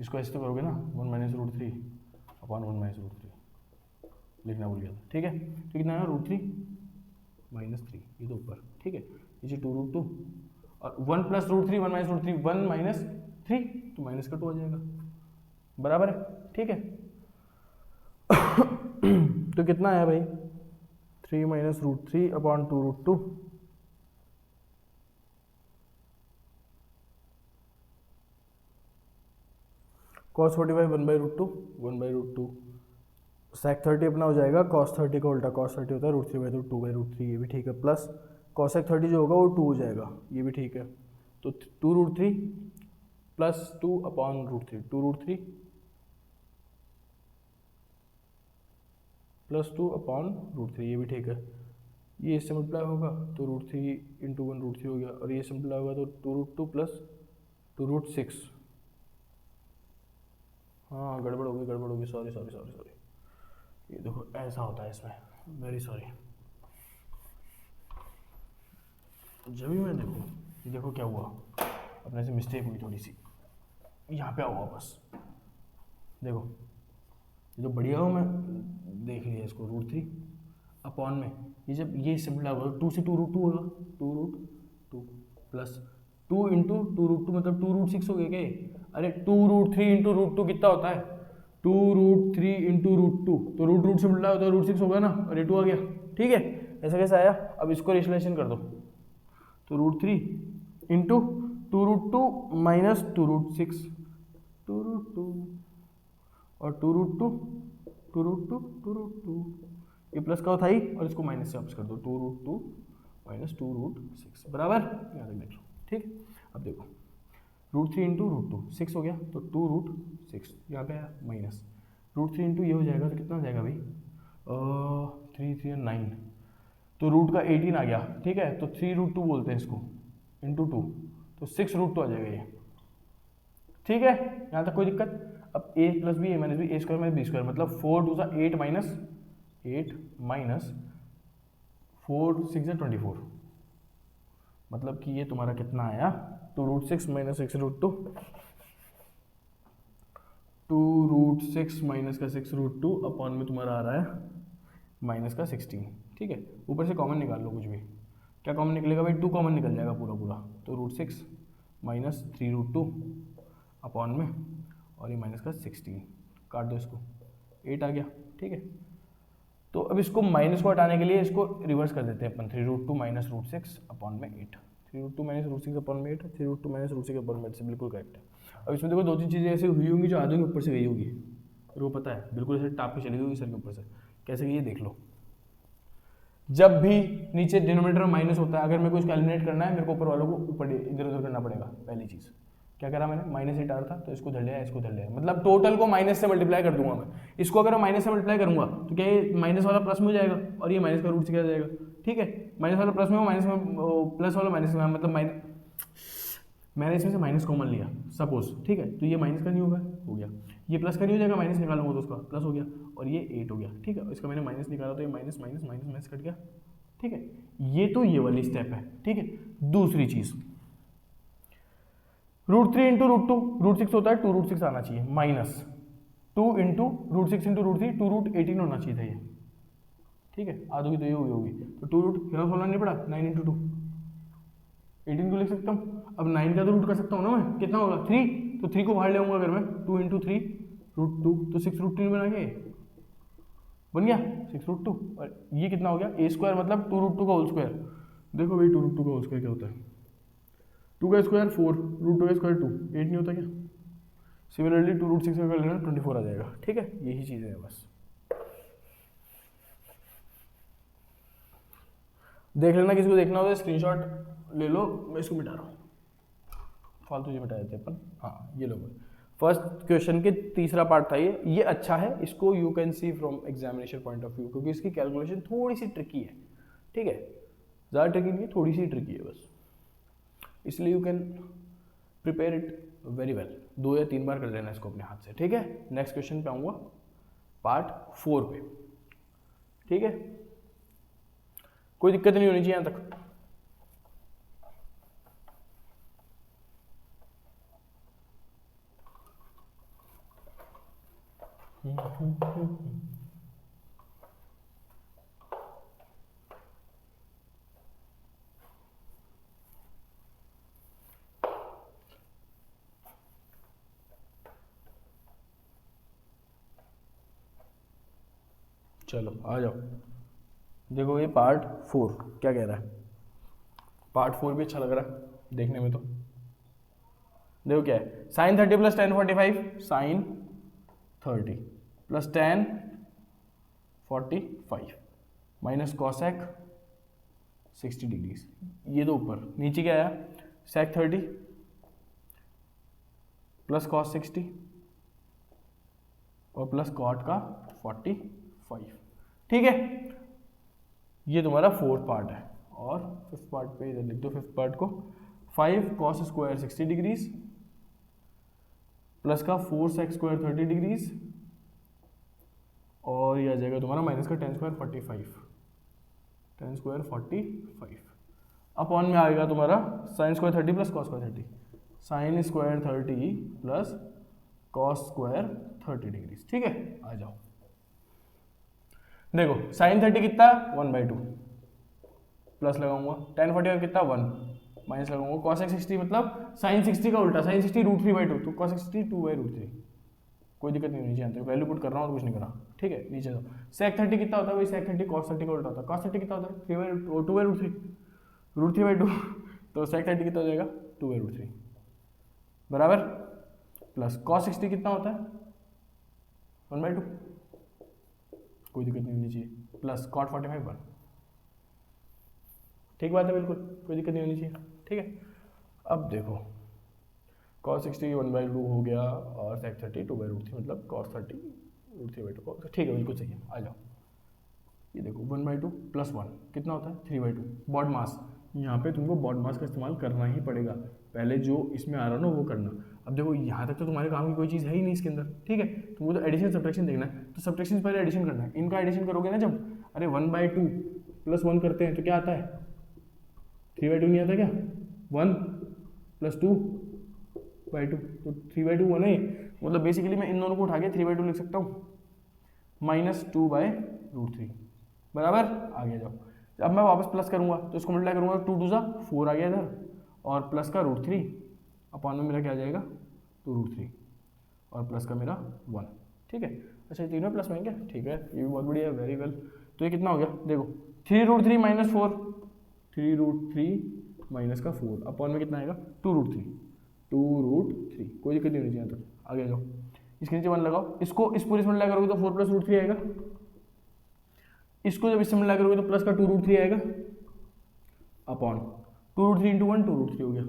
इसको ऐसे तो करोगे ना, 1 - √3 अपॉन 1 - √3 लिखना भूल गया था, ठीक है। तो कितना है, √3 - 3, ये तो ऊपर, ठीक है, नीचे 2√2 और 1 + √3, 1 - √3, 1 - 3, तो माइनस का 2 आ जाएगा, बराबर है, ठीक है। तो कितना है भाई, 3 - √3 अपॉन 2√2, cos 45 1/√2, sec 30 अपना हो जाएगा cos 30 का उल्टा, cos 30 होता है √3/2, 2/√3, ये भी ठीक है, प्लस cosec 30 जो होगा वो 2 हो जाएगा, ये भी ठीक है। तो 2√3 प्लस 2 अपॉन √3, 2√3 प्लस 2 अपॉन √3, ये भी ठीक है। ये सिंपलीफाई होगा तो √3 × 1 √3 हो गया, और ये सिंपलीफाई होगा तो 2√2 प्लस 2√6, हाँ गड़बड़ होगी, सॉरी, ये देखो ऐसा होता है इसमें, वेरी सॉरी। जब भी मैं देखो क्या हुआ, अपने से मिस्टेक हुई थोड़ी सी, यहाँ पे आओ वापस, देखो ये जो बढ़िया हो, मैं देख लिया इसको, √3 अपॉन में, ये जब ये सिंपल होगा 2 से 2√2 होगा, 2√2 प्लस 2 × 2√2 मतलब 2√6 हो गया क्या, अरे 2√3 × √2 कितना होता है, 2√3 इंटू √2, तो रूट से मिला तो √6 होगा ना, और ये 2 आ गया। ठीक है, ऐसा कैसे आया? अब इसको रेशनलाइजेशन कर दो, तो √3 इंटू 2√2 माइनस 2√6, 2√2 और 2√2 ये प्लस का था ही, और इसको माइनस से वापस कर दो, 2√2 माइनस 2√6 बराबर, यहाँ तक देख लो। ठीक, अब देखो √3 इंटू √2 6 हो गया, तो 2√6 यहाँ पे आया माइनस √3 इंटू ये हो जाएगा, तो कितना हो जाएगा भाई 3 3 9, तो रूट का 18 आ गया। ठीक है, तो 3√2 बोलते हैं इसको इंटू 2, तो 6√2 आ जाएगा ये। ठीक है, यहाँ तक कोई दिक्कत? अब a plus b a minus b, a square minus b square, मतलब 4 2 8 माइनस 4 6 24, मतलब कि ये तुम्हारा कितना आया 2√6 माइनस 6√2, 2√6 माइनस का 6√2 अपॉन में तुम्हारा आ रहा है माइनस का 16। ठीक है, ऊपर से कॉमन निकाल लो कुछ भी, क्या कॉमन निकलेगा भाई 2 कॉमन निकल जाएगा पूरा पूरा, तो √6 माइनस 3√2 अपॉन में, और ये माइनस का 16, काट दो इसको, 8 आ गया। ठीक है, तो अब इसको माइनस को हटाने के लिए इसको रिवर्स कर देते हैं अपन, 3√2 माइनस √6 अपॉन में 8, 3√2 माइनस √6 अपॉन में 8, 3√2 माइनस √6 अपॉन में 8 से बिल्कुल करेक्ट है। अब इसमें देखो 2-3 चीज़ें ऐसी हुई होंगी जो आधे के ऊपर से गई होगी, और वो पता है बिल्कुल ऐसे टाप के चली होगी सर के ऊपर से, कैसे गई ये देख लो। जब भी नीचे डिनोमिनेटर में माइनस होता है, अगर मेरे को इसको एलिमिनेट करना है, मेरे को ऊपर वालों को ऊपर इधर उधर करना पड़ेगा। पहली चीज़ क्या करा मैंने, -8 आ रहा था तो इसको धर लिया, इसको धर लिया, मतलब टोटल को माइनस से मल्टीप्लाई कर दूंगा मैं। इसको अगर मैं माइनस से मल्टीप्लाई करूंगा तो क्या ये माइनस वाला प्लस में हो जाएगा, और ये माइनस का रूट से क्या जाएगा। ठीक है, माइनस वाला प्लस में हो, माइनस में प्लस वाला माइनस में, मतलब मैंने इसमें से माइनस कॉमन लिया सपोज। ठीक है, तो ये माइनस का नहीं होगा, हो गया, ये प्लस का नहीं हो जाएगा, माइनस निकालूंगा तो उसका प्लस हो गया, और ये 8 हो गया। ठीक है, इसका मैंने माइनस निकाला तो ये minus minus minus minus cut गया। ठीक है, ये तो ये वाली स्टेप है। ठीक है, दूसरी चीज √3 इंटू √2, √6 होता है, 2√6 आना चाहिए, माइनस 2 इंटू √6 इंटू √3, 2√18 होना चाहिए था ये। ठीक है, आधो की तो ये होगी, तो 2 होना नहीं पड़ा, 9 इंटू 2 18 को लिख सकता हूँ। अब 9 का तो रूट कर सकता हूँ ना मैं, कितना होगा 3, तो 3 को बाहर ले आऊंगा अगर मैं, 2 इंटू 3 √2, तो 6√3 बना के बन गया 6√2, और ये कितना हो गया a स्क्वायर, मतलब 2√2 का होल स्क्वायर। देखो भाई 2√2 का होल स्क्वायर क्या होता है, 2 का स्क्वायर 4, √2 का स्क्वायर 2, 8 नहीं होता क्या। सिमिलरली 2√6 का कर लेना 24 आ जाएगा। ठीक है, यही चीज़ें हैं बस, देख लेना, किसी को देखना हो तो स्क्रीनशॉट ले लो, मैं इसको मिटा रहा हूँ, फालतू जी मिटा देते अपन। हाँ, ये लो, फर्स्ट क्वेश्चन के तीसरा पार्ट था ये अच्छा है, इसको you can see from examination point of view, क्योंकि इसकी कैलकुलेशन थोड़ी सी ट्रिकी है। ठीक है, ज़्यादा ट्रिकी नहीं है, थोड़ी सी ट्रिकी है बस, इसलिए you can prepare it very well, 2 या 3 बार कर लेना इसको अपने हाथ से। ठीक है, नेक्स्ट क्वेश्चन पे आऊँगा पार्ट 4 पे। ठीक है, कोई दिक्कत नहीं होनी चाहिए यहाँ तक। चलो आ जाओ, देखो ये पार्ट 4 क्या कह रहा है। पार्ट 4 भी अच्छा लग रहा है देखने में, तो देखो क्या है, sin 30 plus tan 45, sin 30 plus tan 45 minus cosec 60 degrees, ये तो ऊपर, नीचे क्या आया sec 30 प्लस cos 60 और प्लस cot का 45। ठीक है, ये तुम्हारा 4th पार्ट है, और 5th पार्ट पे इधर लिख दो 5th पार्ट को, 5 cos स्क्वायर 60 डिग्रीज प्लस का 4 sec स्क्वायर 30 डिग्रीज, और ये आ जाएगा तुम्हारा माइनस का tan square 45, tan square 45 upon में आएगा तुम्हारा sin square 30 plus cos square 30, sin square 30 plus cos square 30 degrees. ठीक है, आ जाओ, देखो sin 30 कितना 1/2 प्लस लगाऊंगा, tan 45 कितना 1 माइनस लगाऊंगा, cos 60 मतलब sin 60 का उल्टा, sin 60 √3/2, तो cos 60 2/√3, कोई दिक्कत नहीं होनी चाहिए, तो वैल्यू पुट कर रहा हूँ और कुछ नहीं कर रहा, ठीक है। नीचे जाओ, sec 30 कितना होता है भाई, sec 30 cos 30 का उल्टा होता है। cos 30 कितना होता है 2/√3 √3/2 तो sec 30 कितना हो जाएगा 2/√3 बराबर, प्लस cos 60 कितना होता है 1/2, कोई दिक्कत नहीं होनी चाहिए, प्लस cot 45 1, ठीक बात है, बिल्कुल कोई दिक्कत नहीं होनी चाहिए, ठीक है। अब देखो cos 60 1/2 हो गया और sec 30 2/√3 मतलब cos 30 √3/2, ठीक है बिल्कुल सही है। आ जाओ, ये देखो 1/2 प्लस 1 कितना होता है 3/2, बॉड मास, यहाँ पे तुमको बॉड मास का इस्तेमाल करना ही पड़ेगा, पहले जो इसमें आ रहा ना वो करना। अब देखो यहाँ तक तो तुम्हारे काम की कोई चीज़ है ही नहीं इसके अंदर, ठीक है। तुमको तो एडिशन सब्ट्रैक्शन देखना है, तो सब्ट्रैक्शन पहले एडिशन करना है, इनका एडिशन करोगे ना जब, अरे 1/2 प्लस 1 करते हैं तो क्या आता है 3/2 नहीं आता क्या, 1 प्लस 2/2 तो 3/2 1 है, मतलब बेसिकली मैं इन दोनों को उठा के 3/2 लिख सकता हूँ माइनस 2/√3 बराबर। आगे जाओ, अब मैं वापस प्लस करूंगा तो इसको मल्टीप्लाई करूंगा, 2 2 4 आ गया इधर, और प्लस का √3 अपॉन में मेरा क्या आ जाएगा 2√3 और प्लस का मेरा 1, ठीक है। अच्छा ये तीनों प्लस में क्या, ठीक है, ये भी बहुत बढ़िया है, वेरी वेल। तो ये कितना हो गया देखो 3√3 माइनस 4, 3√3 माइनस का 4 अपॉन में कितना आएगा 2√3, कोई दिक्कत नहीं होनी चाहिए यहाँ तक। आगे जाओ, इसके नीचे 1 लगाओ, इसको इस पूरे से मल्टीप्लाई करोगे तो 4 प्लस √3 आएगा, इसको जब इससे मल्टीप्लाई करोगे तो प्लस का 2√3 आएगा अपॉन 2√3 इंटू 1 2√3 हो गया,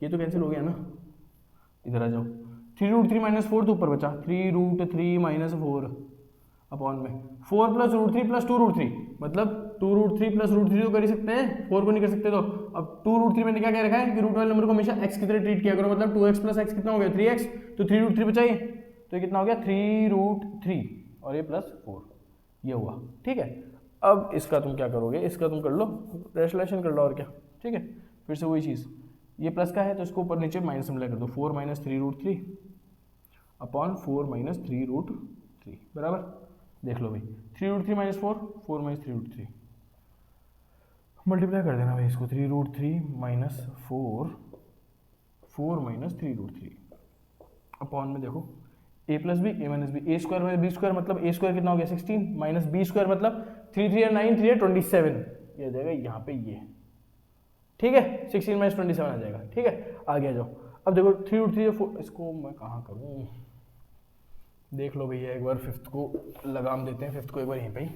ये तो कैंसिल हो गया ना। इधर आ जाओ, 3√3 माइनस 4 तो ऊपर बचा 3√3 माइनस 4 अपॉन में 4 प्लस √3 प्लस 2√3 मतलब 2√3 प्लस √3 तो कर ही सकते हैं, 4 को नहीं कर सकते। तो अब 2√3 मैंने क्या रखा है कि रूट वाले नंबर को हमेशा x की तरह ट्रीट किया करो, मतलब 2x प्लस x कितना हो गया 3x, तो 3√3 बचा ये, तो ये कितना हो गया 3√3 और ये प्लस 4, ये हुआ, ठीक है। अब इसका तुम क्या करोगे, इसका तुम कर लो रेशनलाइजेशन कर लो और क्या, ठीक है। फिर से वही चीज़, ये प्लस का है तो इसको ऊपर नीचे माइनस मल्टीप्लाई कर दो, 4 माइनस 3√3 अपॉन 4 माइनस 3√3 बराबर। देख लो भाई 3√3 माइनस 4 4 माइनस 3√3 मल्टीप्लाई कर देना भाई इसको, 3√3 माइनस 4 माइनस 3√3 अपॉन में देखो a plus b a minus b, a square minus b square मतलब ए स्क्वायर कितना हो गया 16 माइनस बी स्क्वायर मतलब 3 3 9 3 27, ये आ जाएगा यहाँ पे ये, ठीक है 16 माइनस 27 आ जाएगा, ठीक है। आगे आ जाओ, अब देखो 3√3 इसको मैं कहाँ करूँ, देख लो भैया एक बार फिफ्थ को लगाम देते हैं, फिफ्थ को एक बार यहीं पे ही,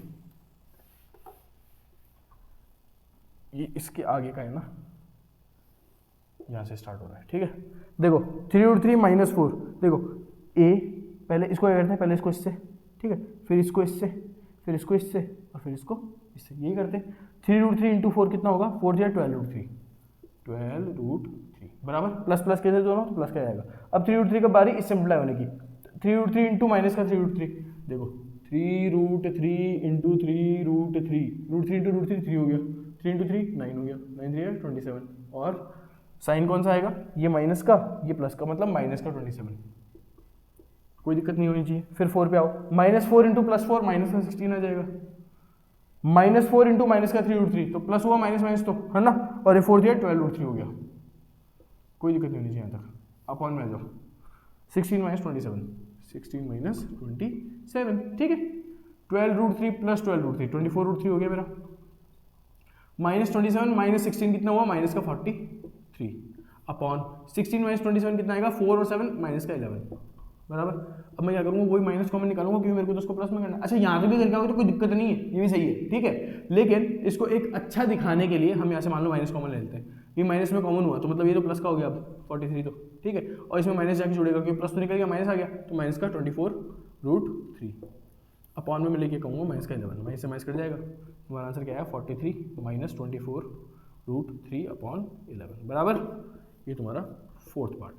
ये इसके आगे का है ना, यहाँ से स्टार्ट हो रहा है, ठीक है। देखो 3√3 माइनस 4, देखो a पहले इसको क्या करते हैं, पहले इसको इससे, ठीक है, फिर इसको इससे, फिर इसको इससे और फिर इसको इससे, यही करते हैं। 3√3 इंटू 4 कितना होगा 4 या 12√3 बराबर, प्लस प्लस कैसे दोनों तो प्लस क्या जाएगा। अब 3√3 का बारी इससे मल्टीप्लाई होने की, 3√3 इंटू माइनस का 3√3, देखो 3√3 इंटू 3√3 √3 इंटू √3 3 हो गया, 3 इंटू 3 9 हो गया, 9 3 27 और साइन कौन सा आएगा, ये माइनस का ये प्लस का, मतलब माइनस का 27, कोई दिक्कत नहीं होनी चाहिए। फिर 4 पे आओ, -4 इंटू प्लस 4 माइनस का 16 आ जाएगा, -4 इंटू माइनस का 3√3 तो प्लस हुआ माइनस माइनस तो है ना, और ये 4 दिया 12√3 हो गया, कोई दिक्कत नहीं होनी चाहिए यहाँ तक। अपॉन में आ जाओ 16 माइनस 27 16 माइनस 27, ठीक है। 12√3 प्लस 12√3 24√3 हो गया मेरा, -27 माइनस 16 कितना हुआ माइनस का 43 अपॉन 16 माइनस 27 कितना आएगा 4 और 7 माइनस का 11 बराबर। अब मैं क्या करूँगा वही माइनस कॉमन निकालूंगा क्योंकि मेरे को तो उसको प्लस में करना है। अच्छा यहाँ पे भी करके आओगे तो कोई दिक्कत नहीं है, ये भी सही है, ठीक है। लेकिन इसको एक अच्छा दिखाने के लिए हम यहाँ से मान लो माइनस कॉमन ले लेते हैं, ये माइनस में कॉमन हुआ तो मतलब ये तो प्लस का हो गया अब 43 तो, ठीक है। और इसमें माइनस जाके जुड़ेगा क्योंकि प्लस तो निकल गया माइनस आ गया, तो माइनस का 24√3 अपॉन में मैं लेके कहूँगा माइनस का 11, माइनस से माइनस कट जाएगा, हमारा आंसर क्या है 43 माइनस 24√3 अपॉन 11 बराबर। ये तुम्हारा फोर्थ पार्ट,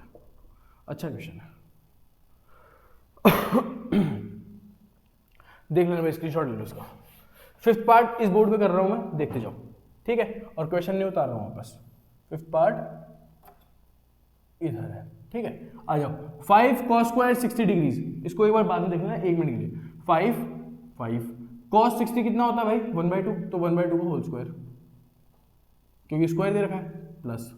अच्छा क्वेश्चन है। देख लेना भाई, स्क्रीनशॉट ले लो इसका। फिफ्थ पार्ट इस बोर्ड पे कर रहा हूं मैं, देखते जाओ, ठीक है, और क्वेश्चन नहीं उतार रहा हूं वापस। फिफ्थ पार्ट इधर है, ठीक है। आ जाओ, 5 cos स्क्वायर 60 डिग्रीज, इसको एक बार बाद में देख लेना 1 मिनट के लिए। 5 cos 60 कितना होता है भाई 1/2, तो 1/2 का होल स्क्वायर क्योंकि स्क्वायर दे रखा है, प्लस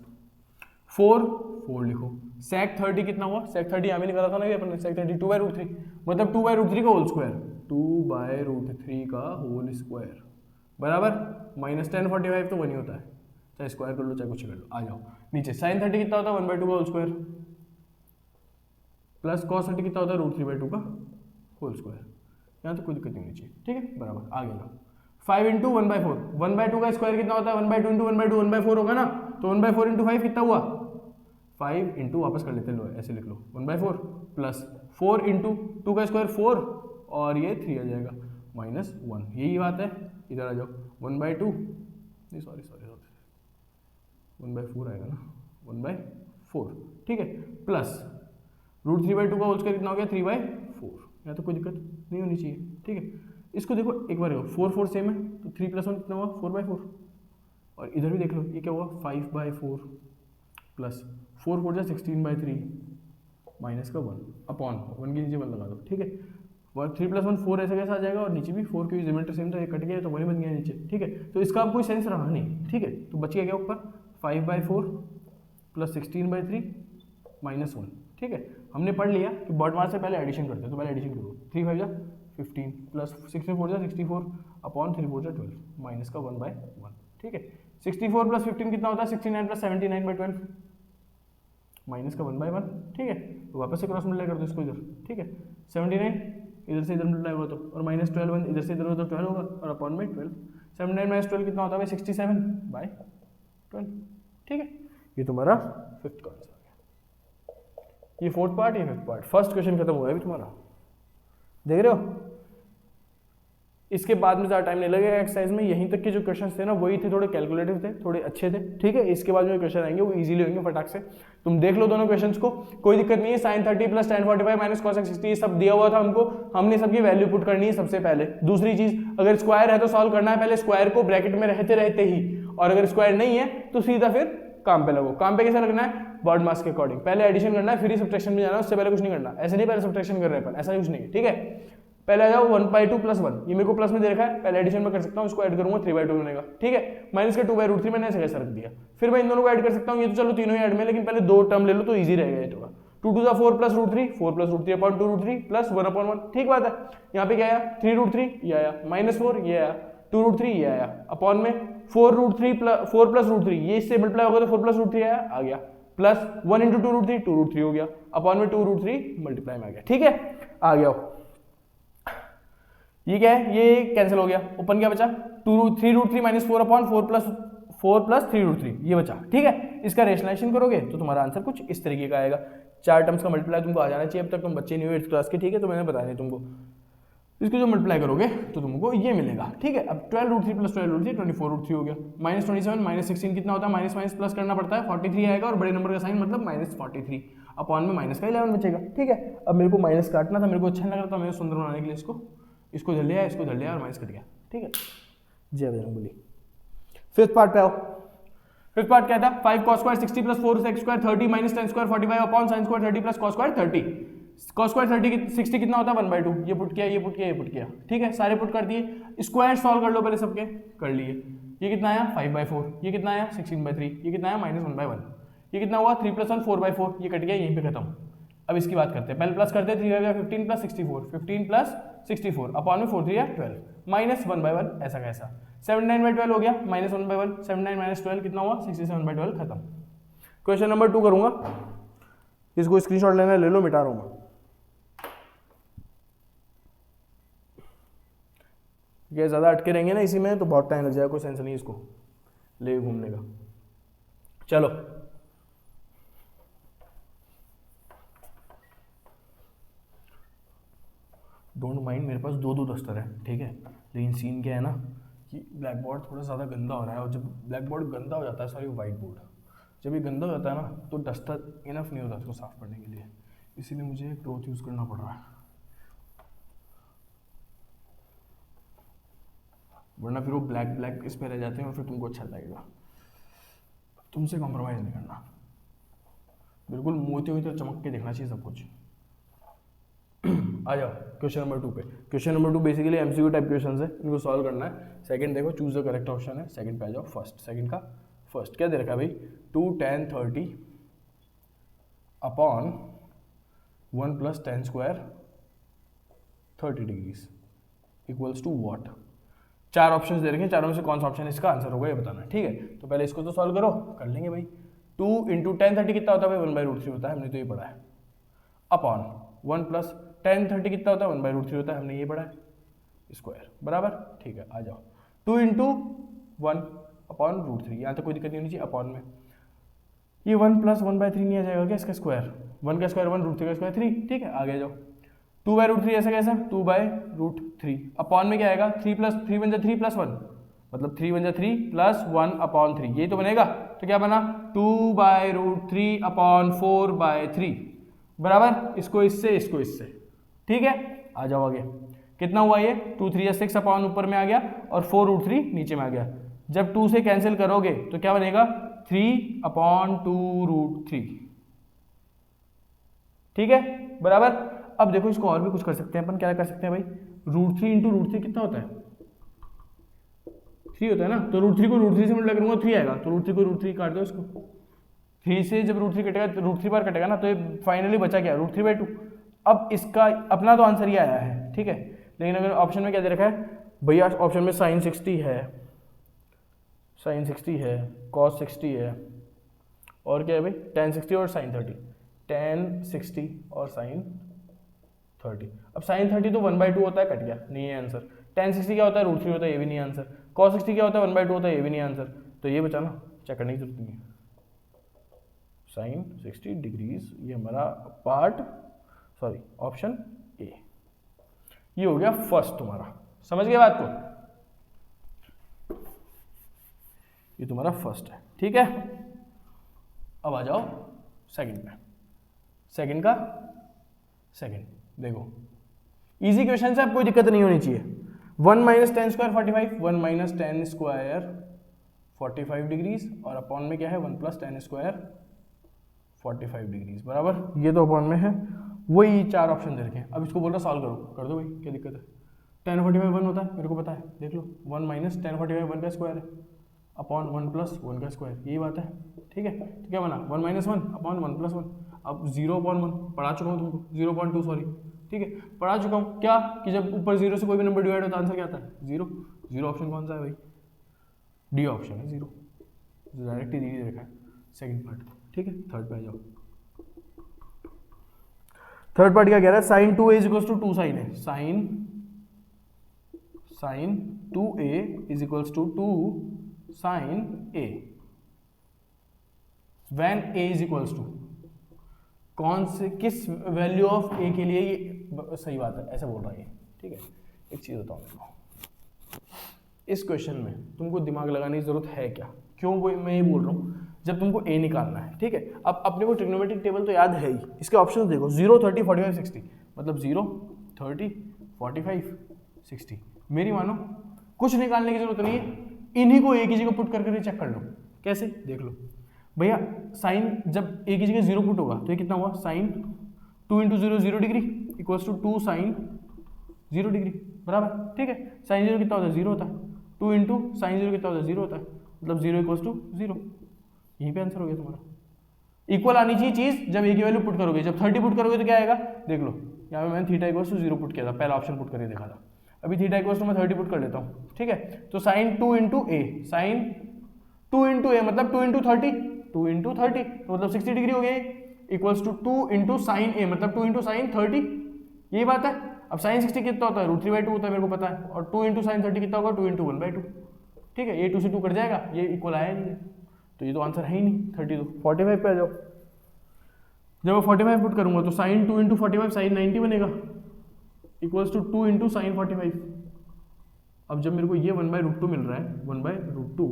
4 लिखो। sec 30 कितना हुआ, sec 30 यहाँ भी निकाला था ना ये अपन ने, sec 30 2/√3 मतलब 2/√3 का होल स्क्वायर, 2/√3 का होल स्क्वायर बराबर -tan 45 तो 1 ही होता है, चाहे स्क्वायर कर लो चाहे कुछ कर लो। आ जाओ नीचे, sin 30 कितना होता है 1/2 का होल स्क्वायर प्लस cos 30 कितना होता है √3/2 का होल स्क्वायर। यहाँ तो कोई दिक्कत नहीं होनी चाहिए, ठीक है बराबर। आगे लो 5 × 1/4, 1/2 का स्क्वायर कितना होता है 1/2 × 1/2 1/4 होगा ना, तो 1/4 × 5 कितना हुआ 5 × वापस कर लेते लो, ऐसे लिख लो 1/4 प्लस 4 × 2 का स्क्वायर 4 और ये 3 आ जाएगा -1, यही बात है। इधर आ जाओ 1/2 नहीं सॉरी 1/4 आएगा ना 1/4, ठीक है प्लस √3/2 का होल स्क्वायर कितना हो गया 3/4, यहाँ तो कोई दिक्कत नहीं होनी चाहिए, ठीक है। इसको देखो एक बार 4 सेम है तो 3 + 1 कितना हुआ 4/4 और इधर भी देख लो ये क्या हुआ 5/4 प्लस 4 4 जा 16/3 माइनस का 1 अपॉन 1 की नीचे 1 लगा दो, ठीक है। 3 + 1 4 ऐसे कैसा आ जाएगा और नीचे भी 4 क्योंकि जियोमेट्री सेम था, ये कट गया तो 1 बन गया नीचे, ठीक है। तो इसका अब कोई सेंस रहा नहीं, ठीक है, तो बच गया क्या ऊपर 5/4 प्लस 16/3 -1, ठीक है। हमने पढ़ लिया कि बॉड मास से पहले एडिशन करते हैं, तो पहले एडिशन करो 3 5 जा 15 प्लस 6 4 जा 64 अपॉन 3 4 जा 12 माइनस का 1/1, ठीक है। 64 + 15 कितना होता है 69 + 79/12 माइनस का 1/1, ठीक है। तो वापस से क्रॉस मल्टीप्लाई कर दो इसको इधर, ठीक है। 79 इधर से इधर मल्टीप्लाई होगा तो और -12 इधर से इधर होगा तो 12 होगा और अपॉन में 12, 79 - 12 कितना होता है 67/12, ठीक है। ये तुम्हारा 5th का आंसर। ये 4th पार्ट, ये 5th पार्ट, फर्स्ट क्वेश्चन खत्म हुआ है अभी तुम्हारा, देख रहे हो। इसके बाद में ज़्यादा टाइम नहीं लगेगा एक्सरसाइज में, यहीं तक के जो क्वेश्चंस थे ना वही थे, थोड़े कैलकुलेटिव थे, थोड़े अच्छे थे, ठीक है। इसके बाद जो क्वेश्चन आएंगे वो इजीली होंगे फटाक से, तुम देख लो दोनों क्वेश्चंस को, कोई दिक्कत नहीं है। sin 30 + tan 45 - cos 60 ये सब दिया हुआ था हमको, हमने सबकी वैल्यू पुट करनी है सबसे पहले। दूसरी चीज अगर स्क्वायर है तो सॉल्व करना है पहले स्क्वायर को ब्रैकेट में रहते रहते ही, और अगर स्क्वायर नहीं है तो सीधा फिर काम पे लगो। काम पे कैसे लगना है बॉड मास के अकॉर्डिंग, पहले एडिशन करना है फिर ही सब्ट्रैक्शन में जाना है, उससे पहले कुछ नहीं करना। ऐसे नहीं पहले सब्ट्रैक्शन कर रहे हैं अपन, ऐसा कुछ नहीं है, ठीक है। पहले आ जाओ 1/2 + 1, ये मेरे को प्लस में दे रखा है, पहले एडिशन में कर सकता हूँ, इसको ऐड करूंगा 3/2 बनेगा, ठीक है। माइनस का 2/√3 मैंने ऐसे कैसे रख दिया, फिर मैं इन दोनों को ऐड कर सकता हूँ, ये तो चलो तीनों ही ऐड में, लेकिन पहले 2 टर्म ले लो तो ईजी रहेगा ये थोड़ा। 2 2 4 + √3 4 + √3 अपॉन 2√3 प्लस 1/1, ठीक बात है। यहाँ पे क्या आया 3√3 ये आया, -4 ये आया, 2√3 ये आया, अपॉन में 4√3 4 + √3 ये इससे मल्टीप्लाई होगा तो 4 + √3 आया आ गया, प्लस 1 × 2√3 2√3 हो गया, अपॉन में 2√3 मल्टीप्लाई में आ गया, ठीक है। आ गया ये क्या है, ये कैंसिल हो गया, ऊपर क्या बचा 3√3 - 4 अपॉन 4 + 3√3 ये बचा, ठीक है। इसका रेशनलाइजेशन करोगे तो तुम्हारा आंसर कुछ इस तरीके का आएगा। 4 टर्म्स का मल्टीप्लाई तुमको आ जाना चाहिए, अब तक तुम बच्चे नहीं हो 8th क्लास के, ठीक है, तो मैंने बताया नहीं तुमको। इसको जो मल्टीप्लाई करोगे तो तुमको ये मिलेगा, ठीक है। अब 12√3 + 12√3 24√3 हो गया, -27 - 16 कितना होता है, माइनस माइनस प्लस करना पड़ता है 43 आएगा, और बड़े नंबर का साइन मतलब -43 अपॉन में माइनस का 11 बचेगा, ठीक है। अब मेरे को माइनस काटना था, मेरे को अच्छा नहीं लग रहा था, मैंने सुंदर बनाने के लिए इसको धर लिया, इसको धर लिया और माइनस कट गया, ठीक है। जय बजरंग बली। 5th पार्ट पे आओ। 5th पार्ट क्या था 5 cos square 60 + 4 sec square 30 - tan square 45 upon sin square 30 + cos square 30। cos square 30 60 कितना होता है 1/2, ये पुट किया ये पुट किया ये पुट किया, ठीक है। सारे पुट कर दिए, स्क्वायर सॉल्व कर लो पहले सबके, कर लिए। ये कितना आया 5/4, ये कितना आया 16/3, ये कितना आया -1/1, ये कितना हुआ 3 + 1 4/4, ये कट गया यहीं पे खत्म। अब इसकी बात करते हैं, पहले प्लस करते हैं 3 5 15 + 64 15 + 64 अपॉन में 4 3 12 -1/1 ऐसा कैसा 79/12 हो गया, -1/1 79 - 12 कितना हुआ 67/12 खत्म। क्वेश्चन नंबर 2 करूंगा, इसको स्क्रीनशॉट लेना ले लो, मिटा रहा हूं मैं। ये ज़्यादा अटके रहेंगे ना इसी में तो बहुत टाइम लग जाएगा, कोई सेंस नहीं इसको ले घूमने का। चलो डोंट माइंड, मेरे पास 2 दस्तर है, ठीक है। लेकिन सीन क्या है ना कि ब्लैक बोर्ड थोड़ा ज़्यादा गंदा हो रहा है, और जब ब्लैक बोर्ड गंदा हो जाता है, सॉरी वाइट बोर्ड जब ये गंदा हो जाता है ना तो डस्टर इनफ नहीं होता उसको साफ करने के लिए, इसीलिए मुझे क्लॉथ यूज़ करना पड़ रहा है, वरना फिर वो ब्लैक इस पर रह जाते हैं और फिर तुमको अच्छा लगेगा। तुमसे कॉम्प्रोमाइज़ नहीं करना, बिल्कुल मोती हुई तो चमक के देखना चाहिए सब कुछ। आ जाओ क्वेश्चन नंबर 2 पे। Question number 2 basically MCQ type question है, इनको सॉल्व करना है। सेकंड देखो, चूज द करेक्ट ऑप्शन है, सेकंड पे आ जाओ। फर्स्ट सेकंड का फर्स्ट क्या दे रखा है भाई 2 tan 30 upon 1 plus 10 square 30 degrees equals to what. 4 options दे रखे हैं, चारों में से कौन सा ऑप्शन इसका आंसर होगा ये बताना है, ठीक है। तो पहले इसको तो सॉल्व करो, कर लेंगे भाई। 2 इंटू 10 30 कितना होता है भाई, 1/√3 होता है, हमने तो ये पढ़ा है। अपॉन 1 प्लस 10 30 कितना होता है, 1/√3 होता है, हमने ये पढ़ा है, स्क्वायर बराबर, ठीक है। आ जाओ 2 इंटू 1 अपॉन √3, यहाँ तक कोई दिक्कत नहीं होनी चाहिए। अपॉन में ये 1 प्लस 1/3 नहीं आ जाएगा क्या इसका स्क्वायर, 1 का स्क्वायर 1, √3 का स्क्वायर 3, ठीक है। आगे जाओ 2/√3 ऐसा कैसा, 2/√3 अपॉन में क्या आएगा, 3 प्लस 3 बन जाए 3 प्लस 1, मतलब 3 बन जाए 3 प्लस 1 अपॉन 3, यही तो बनेगा। तो क्या बना 2/√3 अपॉन 4/3 बराबर, इसको इससे, ठीक है। आ जाओ आगे, कितना हुआ ये 2 3 6 अपॉन ऊपर में आ गया और 4√3 नीचे में आ गया। जब 2 से कैंसिल करोगे तो क्या बनेगा 3 अपॉन 2√3, ठीक है बराबर। अब देखो इसको और भी कुछ कर सकते हैं अपन, क्या कर सकते हैं भाई, √3 इंटू √3 कितना होता है, 3 होता है ना। तो √3 को √3 से मल्टीप्लाई करूंगा 3 आएगा, तो √3 को √3 काट दो इसको, 3 से जब √3 कटेगा तो √3 बार कटेगा ना, तो ये फाइनली बचा क्या √3/2। अब इसका अपना तो आंसर ये आया है, ठीक है। लेकिन अगर ऑप्शन में क्या दे रखा है भैया, ऑप्शन में sin 60 है, sin 60 है, cos 60 है, और क्या है भाई tan 60 और sin 30, tan 60 और sin 30। अब sin 30 तो 1/2 होता है, कट गया, नहीं है आंसर। tan 60 क्या होता है, √3 होता है, ये भी नहीं आंसर। cos 60 क्या होता है, 1/2 होता है, ये भी नहीं आंसर। तो ये बचा ना, चेक करने की जरूरत नहीं है। sin 60 डिग्रीज ये हमारा पार्ट, सॉरी ऑप्शन ए, ये हो गया फर्स्ट तुम्हारा, समझ गए बात को, ये तुम्हारा फर्स्ट है, ठीक है। अब आ जाओ सेकंड पे, सेकंड का सेकंड देखो, इजी क्वेश्चन से अब कोई दिक्कत नहीं होनी चाहिए। 1 minus 10 square 45, 1 minus 10 square 45 degrees, और अपॉन में क्या है 1 प्लस 10 स्क्वायर 45 डिग्रीज बराबर, ये तो अपॉन में है, वही 4 ऑप्शन दे रखे हैं। अब इसको बोल रहा सॉल्व करो, कर दो भाई, क्या दिक्कत है। tan 45 1 होता है, मेरे को पता है, देख लो 1 माइनस tan 45 1 का स्क्वायर है अपॉन 1 प्लस 1 का स्क्वायर, यही बात है, ठीक है। तो क्या बना 1 माइनस 1 अपॉन 1 प्लस 1, अब 0/1 पढ़ा चुका हूँ तुमको, 0.2 सॉरी, ठीक है पढ़ा चुका हूँ। क्या कि जब ऊपर 0 से कोई भी नंबर डिवाइड होता है आंसर क्या आता है 0। 0 ऑप्शन कौन सा है भाई, डी ऑप्शन है 0, डायरेक्ट ही दे रखा है सेकंड पार्ट, ठीक है। थर्ड पे आ जाओ, थर्ड पार्ट क्या कह रहा है, sin 2a is equals to 2 sin a, sin 2a is equals to 2 sin a when a is equals to, कौन से किस वैल्यू ऑफ a के लिए ये सही बात है, ऐसा बोल रहा है ये, ठीक है। एक चीज बताओ मेरे को, इस क्वेश्चन में तुमको दिमाग लगाने की जरूरत है क्या, क्यों मैं ये बोल रहा हूँ, जब तुमको a निकालना है, ठीक है। अब अपने को ट्रिग्नोमेट्रिक टेबल तो याद है ही, इसके ऑप्शंस देखो 0 30 45 60, मतलब 0 30 45 60, मेरी मानो कुछ निकालने की जरूरत नहीं है, इन्हीं को एक ही जगह पुट करके चेक कर लो। कैसे, देख लो भैया, साइन जब एक ही जगह 0 पुट होगा तो ये कितना हुआ, sine 2 into 0 0 degree equals to 2 sine 0 degree बराबर, ठीक है। साइन 0 कितना होता है 0 होता है, 2 इंटू साइन 0 कितना होता है 0 होता है, मतलब 0 इक्वल्स टू 0, यहीं पे आंसर हो गया तुम्हारा। इक्वल आनी चाहिए चीज जब ए की वैल्यू पुट करोगे, जब 30 पुट करोगे तो क्या आएगा, देख लो यहाँ पे मैंने थीटा इक्वल्स टू 0 पुट किया था, पहला ऑप्शन पुट करके देखा था। अभी थीटा इक्वल्स टू मैं 30 पुट कर लेता हूँ, ठीक है। तो साइन 2 इंटू ए, साइन 2 इंटू ए मतलब 2 इंटू 30, 2 इंटू 30 तो मतलब 60 डिग्री हो गई, इक्वल्स टू 2 इंटू साइन ए मतलब 2 इंटू साइन 30, यही बात है। अब साइन 60 कितना होता है, √3/2 होता है, मेरे को पता है, और 2 इंटू साइन 30 कितना होगा, 2 इंटू 1/2, ठीक है। ये 2 से 2 कट जाएगा, ये इक्वल आया नहीं है, तो ये तो आंसर है ही नहीं 32। 45 पे आ जाओ, जब मैं 45 पुट करूंगा तो साइन 2 इंटू 45 साइन 90 बनेगा, इक्वल्स टू 2 इंटू साइन 45। अब जब मेरे को ये 1/√2 मिल रहा है, 1/√2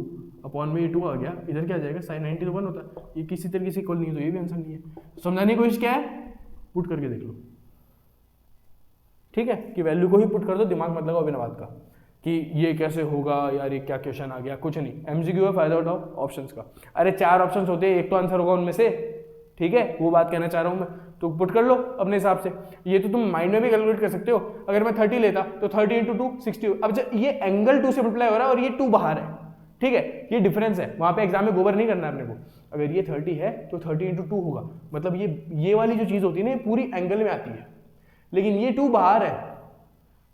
अपॉन में ये 2 आ गया, इधर क्या आ जाएगा, साइन 90 तो 1 होता है, ये किसी तरीके से इक्वल नहीं है, तो ये भी आंसर नहीं है। समझाने की कोशिश क्या है, पुट करके देख लो, ठीक है, कि वैल्यू को ही पुट कर दो, दिमाग मत लगाओ बिना बात का कि ये कैसे होगा यार, ये क्या क्वेश्चन आ गया, कुछ नहीं, एमसीक्यू है, फायदा उठाओ ऑप्शंस का। अरे 4 ऑप्शंस होते हैं, एक तो आंसर होगा उनमें से, ठीक है, वो बात कहना चाह रहा हूं मैं, तो पुट कर लो अपने हिसाब से। ये तो तुम माइंड में भी कैलकुलेट कर सकते हो, अगर मैं 30 लेता तो 30 इंटू 2 60, अब जब ये एंगल 2 से मल्टीप्लाई हो रहा है और ये 2 बाहर है, ठीक है, ये डिफरेंस है, वहां पे एग्जाम में गोबर नहीं करना है अपने को। अगर ये 30 है तो 30 इंटू 2 होगा, मतलब ये वाली जो चीज होती है ना, ये पूरी एंगल में आती है, लेकिन ये 2 बाहर है,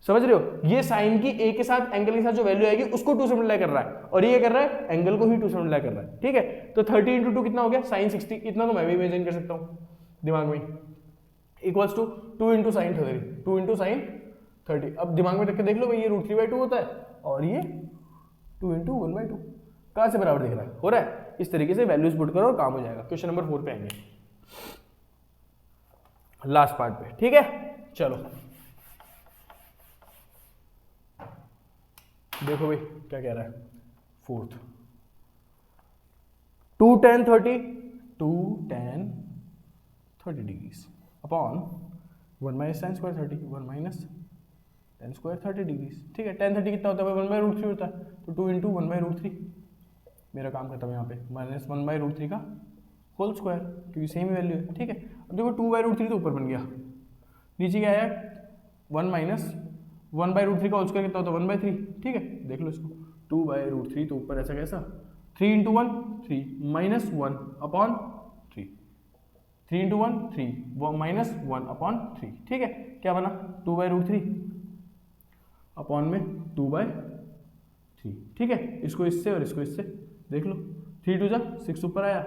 समझ रहे हो? ये साइन की ए के साथ एंगल के साथ जो वैल्यू आएगी उसको 2 से मल्टीप्लाई कर रहा है, और ये कर रहा है एंगल को ही 2 से मल्टीप्लाई कर रहा है, ठीक है। तो 30 इंटू 2 कितना हो गया? साइन 60। इतना तो मैं भी इमेजिन कर सकता हूँ दिमाग में, equals to 2 into sine 30, 2 into sine 30। अब दिमाग में रख के देख लो भाई, ये √3/2 होता है और ये 2 इंटू 1/2, कहाँ से बराबर दिख रहा है? हो रहा है? इस तरीके से वैल्यूज पुट करो और काम हो जाएगा। क्वेश्चन नंबर 4 पे आएंगे, लास्ट पार्ट पे, ठीक है। चलो देखो भाई क्या कह रहा है, fourth 2 tan 30 degrees upon 1 minus tan square 30, 1 minus tan square 30 degrees, ठीक है। tan 30 कितना होता है? 1/√3 होता है, तो 2 इंटू 1/√3, मेरा काम खत्म यहाँ पे, माइनस 1/√3 का होल स्क्वायर, क्योंकि सेम वैल्यू है, ठीक है। अब देखो 2/√3 तो ऊपर बन गया, नीचे क्या आया? 1 माइनस 1/√3 का होल स्क्वायर कितना होता है? 1/3, ठीक है। देख लो इसको, 2/√3 तो ऊपर ऐसा कैसा, 3 into 1 3 minus 1 upon 3, 3 into 1 3 minus 1 upon 3, ठीक है। क्या बना? 2/√3 अपॉन में 2/3, ठीक है। इसको इससे और इसको इससे देख लो, 3 2 जा 6 ऊपर आया,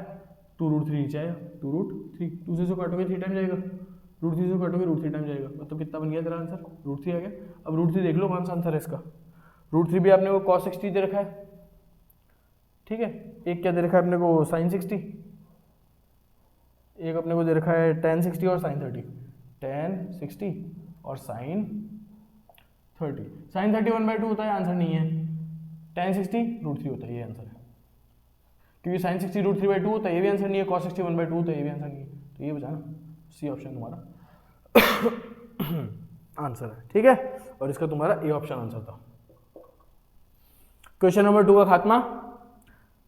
2√3 नीचे आया, 2√3, 2 से काटोगे 3 टाइम जाएगा, √3 से काटोगे √3 टाइम जाएगा, मतलब कितना बन गया तेरा आंसर? √3 आ गया। अब √3 देख लो कौन सा आंसर है इसका, √3 भी आपने को cos 60 दे रखा है, ठीक है। एक क्या दे रखा है अपने को? sin 60, एक अपने को दे रखा है tan 60 और sin 30, tan 60 और sin 30, sin 30 1/2 होता है, आंसर नहीं है। tan 60 √3 होता है, ये आंसर है, क्योंकि sin 60 √3/2 होता है, ये भी आंसर नहीं है। cos 60 1/2 होता है, ये भी आंसर नहीं है, तो ये बचा ना, सी ऑप्शन तुम्हारा आंसर है, ठीक है। और इसका तुम्हारा ए ऑप्शन आंसर था। क्वेश्चन नंबर 2 का खात्मा।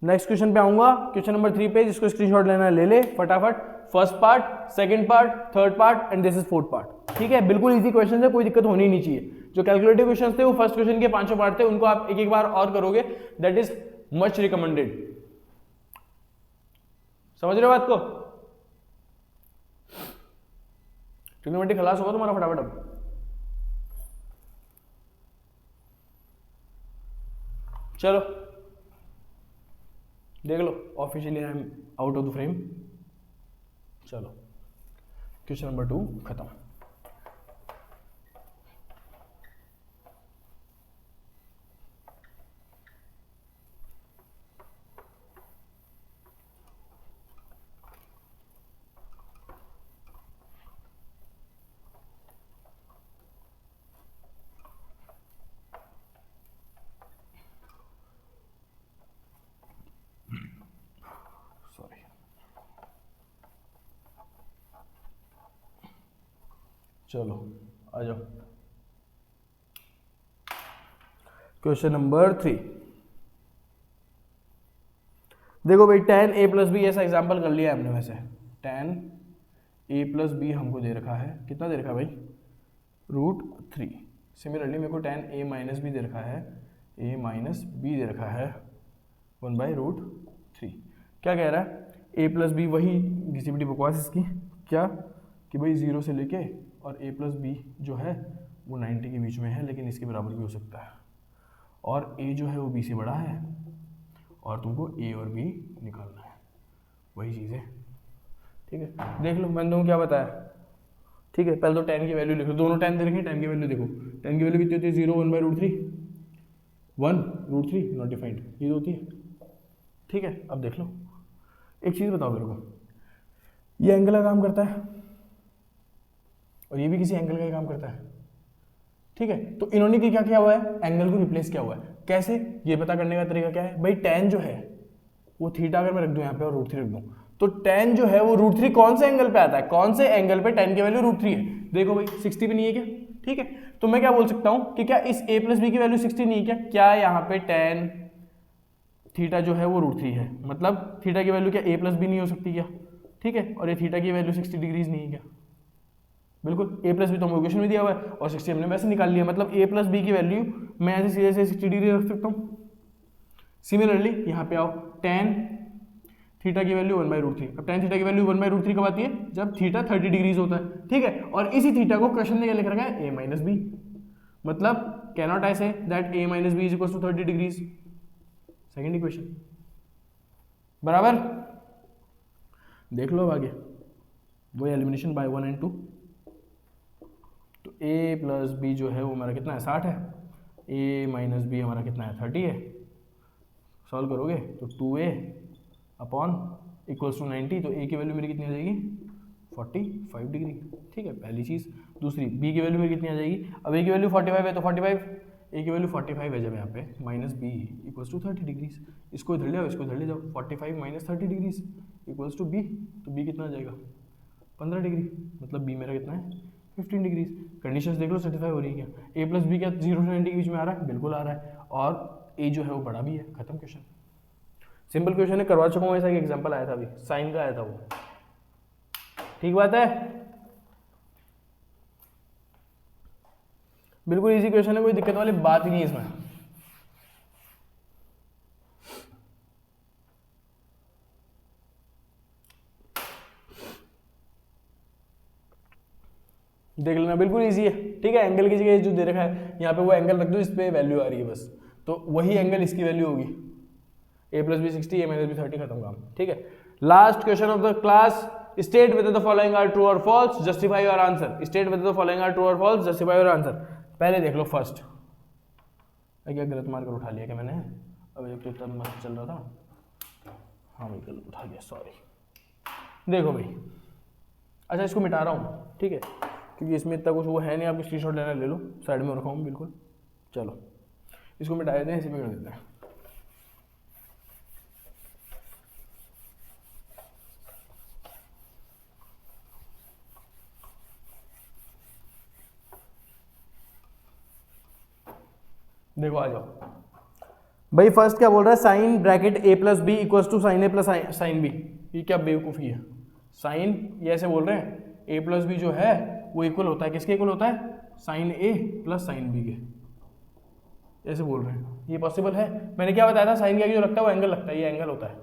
नेक्स्ट क्वेश्चन पे आऊंगा, क्वेश्चन नंबर 3 पे, जिसको स्क्रीनशॉट लेना है ले ले फटाफट। First part, second part, third part and this is fourth part, ठीक है। बिल्कुल इजी क्वेश्चन है, कोई दिक्कत होनी नहीं चाहिए। जो कैलकुलेटिव क्वेश्चन थे वो फर्स्ट क्वेश्चन के 5 पार्ट थे, उनको आप एक एक बार और करोगे, दैट इज मच रिकमेंडेड। समझ रहे हो बात को? ट्रिग्नोमेट्री खलास होगा तुम्हारा फटाफट। अब चलो देख लो, officially I am out of the frame. चलो क्वेश्चन नंबर 2 खत्म। चलो आ जाओ, क्वेश्चन नंबर 3। देखो भाई, tan a प्लस बी, ऐसा एग्जाम्पल कर लिया हमने वैसे। tan a प्लस बी हमको दे रखा है, कितना दे रखा है भाई? √3। सिमिलरली मेरे को tan a माइनस बी दे रखा है, a माइनस बी दे रखा है 1/√3। क्या कह रहा है? a प्लस बी, वही घिसी पिटी बकवास इसकी, क्या कि भाई 0 से लेके और a प्लस बी जो है वो 90 के बीच में है, लेकिन इसके बराबर भी हो सकता है, और a जो है वो b से बड़ा है, और तुमको a और b निकालना है, वही चीज़ है, ठीक है। देख लो मैंने तुमको क्या बताया, ठीक है। पहले तो tan की वैल्यू लिखो, दोनों tan दे रखे हैं, tan की वैल्यू देखो, tan की वैल्यू कितनी होती है? 0 1/√3, 1√3 नॉट डिफाइंड, ये होती है, ठीक है। अब देख लो, एक चीज़ बताओ मेरे को, ये एंगल का काम करता है और ये भी किसी एंगल का काम करता है, ठीक है। तो इन्होंने क्या किया हुआ है? एंगल को रिप्लेस किया हुआ है। कैसे? ये पता करने का तरीका क्या है भाई? tan जो है वो थीटा अगर मैं रख दूं यहाँ पे और √3 रख दूं, तो tan जो है वो √3 कौन से एंगल पे आता है? कौन से एंगल पे tan की वैल्यू √3 है? देखो भाई 60 पे नहीं है क्या? ठीक है, तो मैं क्या बोल सकता हूँ कि क्या इस a प्लस बी की वैल्यू 60 नहीं है क्या? क्या यहाँ पे tan थीटा जो है वो √3 है, मतलब थीटा की वैल्यू क्या a प्लस बी नहीं हो सकती क्या? ठीक है, और ये थीटा की वैल्यू 60 डिग्रीज नहीं है क्या? बिल्कुल, a प्लस बी तो इक्वेशन में दिया हुआ है और 60 हमने वैसे निकाल लिया, मतलब a प्लस बी की वैल्यू मैं ऐसे सीधे से 60 डिग्री रख सकता हूँ, सिमिलरली यहाँ पे आओ, tan थीटा की वैल्यू 1/√3। अब tan थीटा की वैल्यू 1/√3 कब आती है? जब थीटा 30 डिग्रीज होता है, ठीक है। और इसी थीटा को क्वेश्चन में क्या लिख रखा है? a - b, मतलब cannot I say that a - b is equal to 30 degrees. Second equation बराबर। देख लो अब आगे, वो एलिमिनेशन बाय 1 and 2। तो a + b जो है वो हमारा कितना है? 60 है। a - b हमारा कितना है? 30 है। सॉल्व करोगे तो 2a अपॉन इक्वल्स टू 90, तो a की वैल्यू मेरी कितनी आ जाएगी? 45 डिग्री, ठीक है, पहली चीज़। दूसरी, b की वैल्यू मेरी कितनी आ जाएगी? अब a की वैल्यू 45 है, तो 45, a की वैल्यू 45 है जब यहाँ पे, -b इक्वल्स टू 30 डिग्रीज। इसको इधर ले आओ, इसको इधर ले जाओ, 45 - 30 डिग्रीज इक्वल्स टू b, तो b कितना आ जाएगा? 15 डिग्री, मतलब b मेरा कितना है? 15 डिग्रीज। कंडीशंस देख लो, सेटिस्फाई हो रही है क्या? a + b क्या 0 से 90 के बीच में आ रहा है? बिल्कुल आ रहा है, और a जो है वो बड़ा भी है। खत्म क्वेश्चन, सिंपल क्वेश्चन है, करवा चुका हूँ। ऐसा एक एग्जांपल आया था अभी, साइन का आया था वो, ठीक बात है। बिल्कुल इजी क्वेश्चन है, कोई दिक्कत वाली बात ही नहीं है इसमें। देख लेना, बिल्कुल इजी है, ठीक है। एंगल की जगह जो दे रखा है यहाँ पे वो एंगल रख दो, इस पे वैल्यू आ रही है बस, तो वही एंगल इसकी वैल्यू होगी। a + b 60, a - b 30, खत्म काम, ठीक है। Last question of the class, state whether the following are true और false, justify your answer. State whether the following are true और फॉल्स, जस्टिफाई योर आंसर। पहले देख लो फर्स्ट, क्या गलत मार्कर उठा लिया क्या मैंने? अब एक तो इतना मस्त चल रहा था, हाँ भाई गलत उठा लिया, सॉरी। देखो भाई, अच्छा इसको मिटा रहा हूँ, ठीक है, क्योंकि इसमें इतना कुछ वो है नहीं। आपको स्क्रीनशॉट लेना ले लो, साइड में रखा हूँ बिल्कुल। चलो इसको मिटा देते हैं, इसी में कर देते हैं। देखो आ जाओ भाई, फर्स्ट क्या बोल रहा है? Sine bracket a + b equals to sine a + sine b। ये क्या बेवकूफ़ी है? साइन ये ऐसे बोल रहे हैं, a + b जो है वो इक्वल होता है किसके? इक्वल होता है साइन a + साइन b के, ऐसे बोल रहे हैं। ये पॉसिबल है? मैंने क्या बताया था? साइन के आगे जो लगता है वो एंगल लगता है, ये एंगल होता है,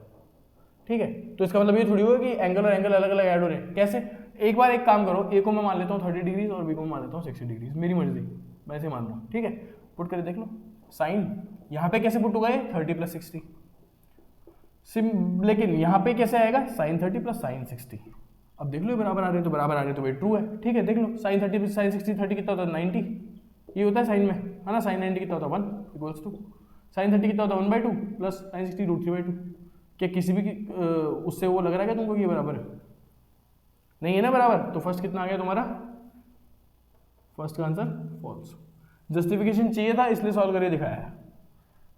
ठीक है। तो इसका मतलब ये थोड़ी होगा कि एंगल और एंगल अलग अलग ऐड हो रहे हैं। कैसे? एक बार एक काम करो, a को मैं मान लेता हूँ 30 डिग्रीज और b को मैं मान लेता हूँ 60 डिग्रीज, मेरी मर्जी, मैं ऐसे मान रहा हूँ, ठीक है। पुट करके देख लो, साइन यहाँ पे कैसे पुट होगा? 30 + 60 लेकिन यहाँ पे कैसे आएगा? Sine 30 + sine 60। अब देख लो बराबर आ रहे हैं, तो बराबर आ रहे हैं तो भाई ट्रू है, ठीक है। देख लो, साइन 30 + साइन 60, 30 कितना होता है? 90, ये होता है साइन में, है ना। साइन 90 कितना होता है? 1 इक्वल्स टू साइन 30 कितना होता है? 1/2 प्लस साइन 60 √3/2। क्या किसी भी उससे वो लग रहा है क्या तुमको कि ये बराबर है? नहीं है ना बराबर, तो फर्स्ट कितना आ गया तुम्हारा? फर्स्ट का आंसर फॉल्स। जस्टिफिकेशन चाहिए था इसलिए सॉल्व करके दिखाया है,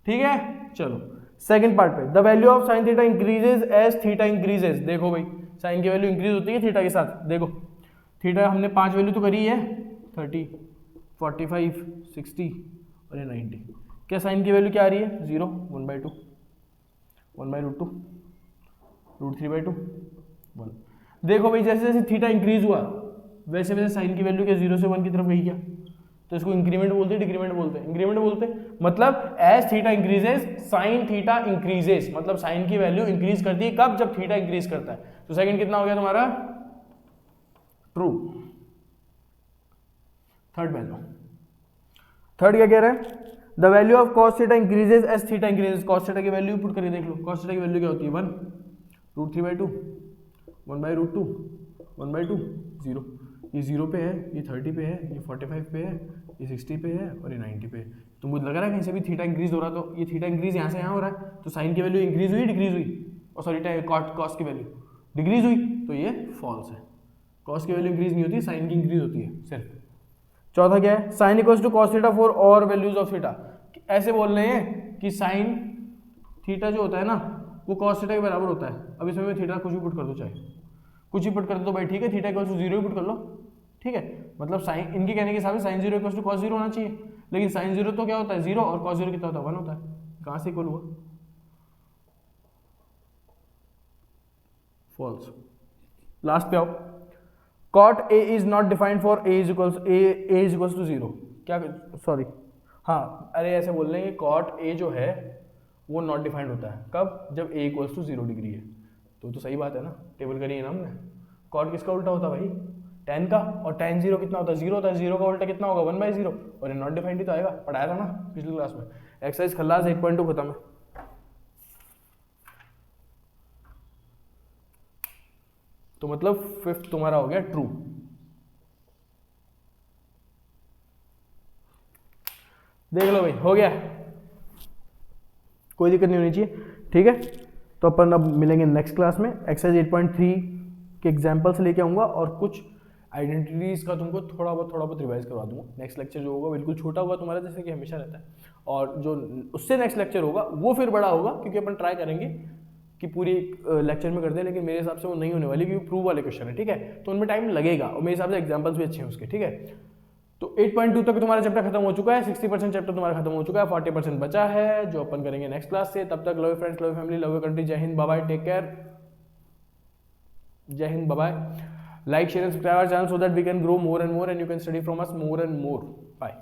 ठीक है। चलो सेकंड पार्ट पे, the value of sine theta increases as theta increases. देखो भाई, साइन की वैल्यू इंक्रीज होती है थीटा के साथ। देखो थीटा हमने 5 वैल्यू तो करी है, 30, 45, 60 और ये 90। क्या साइन की वैल्यू क्या आ रही है? 0, 1/2, 1/√2, √3/2, 1। देखो भाई, जैसे जैसे थीटा इंक्रीज हुआ वैसे वैसे साइन की वैल्यू क्या 0 से 1 की तरफ गई क्या? तो इसको इंक्रीमेंट बोलते हैं, डिक्रीमेंट बोलते हैं? इंक्रीमेंट बोलते हैं। मतलब as theta increases sine theta increases, मतलब साइन की वैल्यू इंक्रीज करती है कब? जब थीटा इंक्रीज करता है। तो सेकंड कितना हो गया तुम्हारा? ट्रू। थर्ड वैल्यू, थर्ड क्या कह रहा है? The value of cos theta increases as theta increases. Cos theta की वैल्यू पुट करके देख लो, कॉस थीटा की वैल्यू क्या होती है? 1, √3/2, 1/√2, 1/2, 0। ये 0 पे है, ये 30 पे है, ये 45 पे है, ये 60 पे है और ये 90 पे है। तो मुझे लग रहा है कहीं से भी थीटा इंक्रीज हो रहा है, तो ये थीटा इंक्रीज यहाँ से यहाँ हो रहा है, तो साइन की वैल्यू इंक्रीज हुई डिक्रीज हुई? और सॉरी कॉस की वैल्यू डिक्रीज हुई, तो ये फॉल्स है। कॉस की वैल्यू इंक्रीज नहीं होती, साइन की इंक्रीज होती है सिर्फ। चौथा क्या है? Sine equals to cos theta for all values of theta. ऐसे बोल रहे हैं कि साइन थीटा जो होता है ना वो कॉस थीटा के बराबर होता है। अब इसमें मैं थीटा कुछ भी पुट कर दो, चाहे कुछ भी पुट कर दो भाई, ठीक है। थीटा इक्वल्स टू 0 ही पुट कर लो, ठीक है। मतलब साइन, इनके कहने के हिसाब से साइन 0 इक्वल्स टू कॉस 0 होना चाहिए, लेकिन साइन 0 तो क्या होता है? 0, और कॉस 0 कितना होता है? 1 होता है। कहाँ से इक्वल हुआ? फॉल्स। लास्ट पे आओ, cot a is not defined for a is equals to 0। क्या? सॉरी, हाँ, अरे ऐसे बोल रहे हैं कि कॉट ए जो है वो नॉट डिफाइंड होता है कब, जब a इक्वल्स टू 0 डिग्री है। तो सही बात है ना, टेबल करी है ना हमने। कॉट किसका उल्टा होता है भाई, tan का, और tan 0 कितना होता है, 0 होता है, 0 का उल्टा कितना होगा 1/0, और ये नॉट डिफाइंड ही तो आएगा, पढ़ाया था ना पिछली क्लास में। एक्सरसाइज खल्लास 8.2 खत्म है। तो मतलब फिफ्थ तुम्हारा हो गया ट्रू। देख लो भाई, हो गया, कोई दिक्कत नहीं होनी चाहिए, ठीक है। तो अपन अब मिलेंगे नेक्स्ट क्लास में। एक्सरसाइज 8.3 के एग्जाम्पल्स लेके आऊँगा और कुछ आइडेंटिटीज़ का तुमको थोड़ा बहुत रिवाइज करवा दूंगा। नेक्स्ट लेक्चर जो होगा बिल्कुल छोटा होगा तुम्हारा, जैसे कि हमेशा रहता है, और जो उससे नेक्स्ट लेक्चर होगा वो फिर बड़ा होगा, क्योंकि अपन ट्राई करेंगे कि पूरी लेक्चर में कर दें, लेकिन मेरे हिसाब से वो नहीं होने वाली, क्योंकि प्रूव वाले क्वेश्चन है, ठीक है। तो उनमें टाइम लगेगा, और मेरे हिसाब से एग्जाम्पल्स भी अच्छे हैं उसके, ठीक है। तो 8.2 तक तुम्हारा चैप्टर खत्म हो चुका है, 60% चैप्टर तुम्हारा खत्म हो चुका है, 40% बचा है जो अपन करेंगे नेक्स्ट क्लास से। तब तक love you friends, love you family, love you country, जय Hind, bye bye, take care, जय Hind, bye bye. Like, share and subscribe our channel so that we can grow more and more and you can study from us more and more. Bye.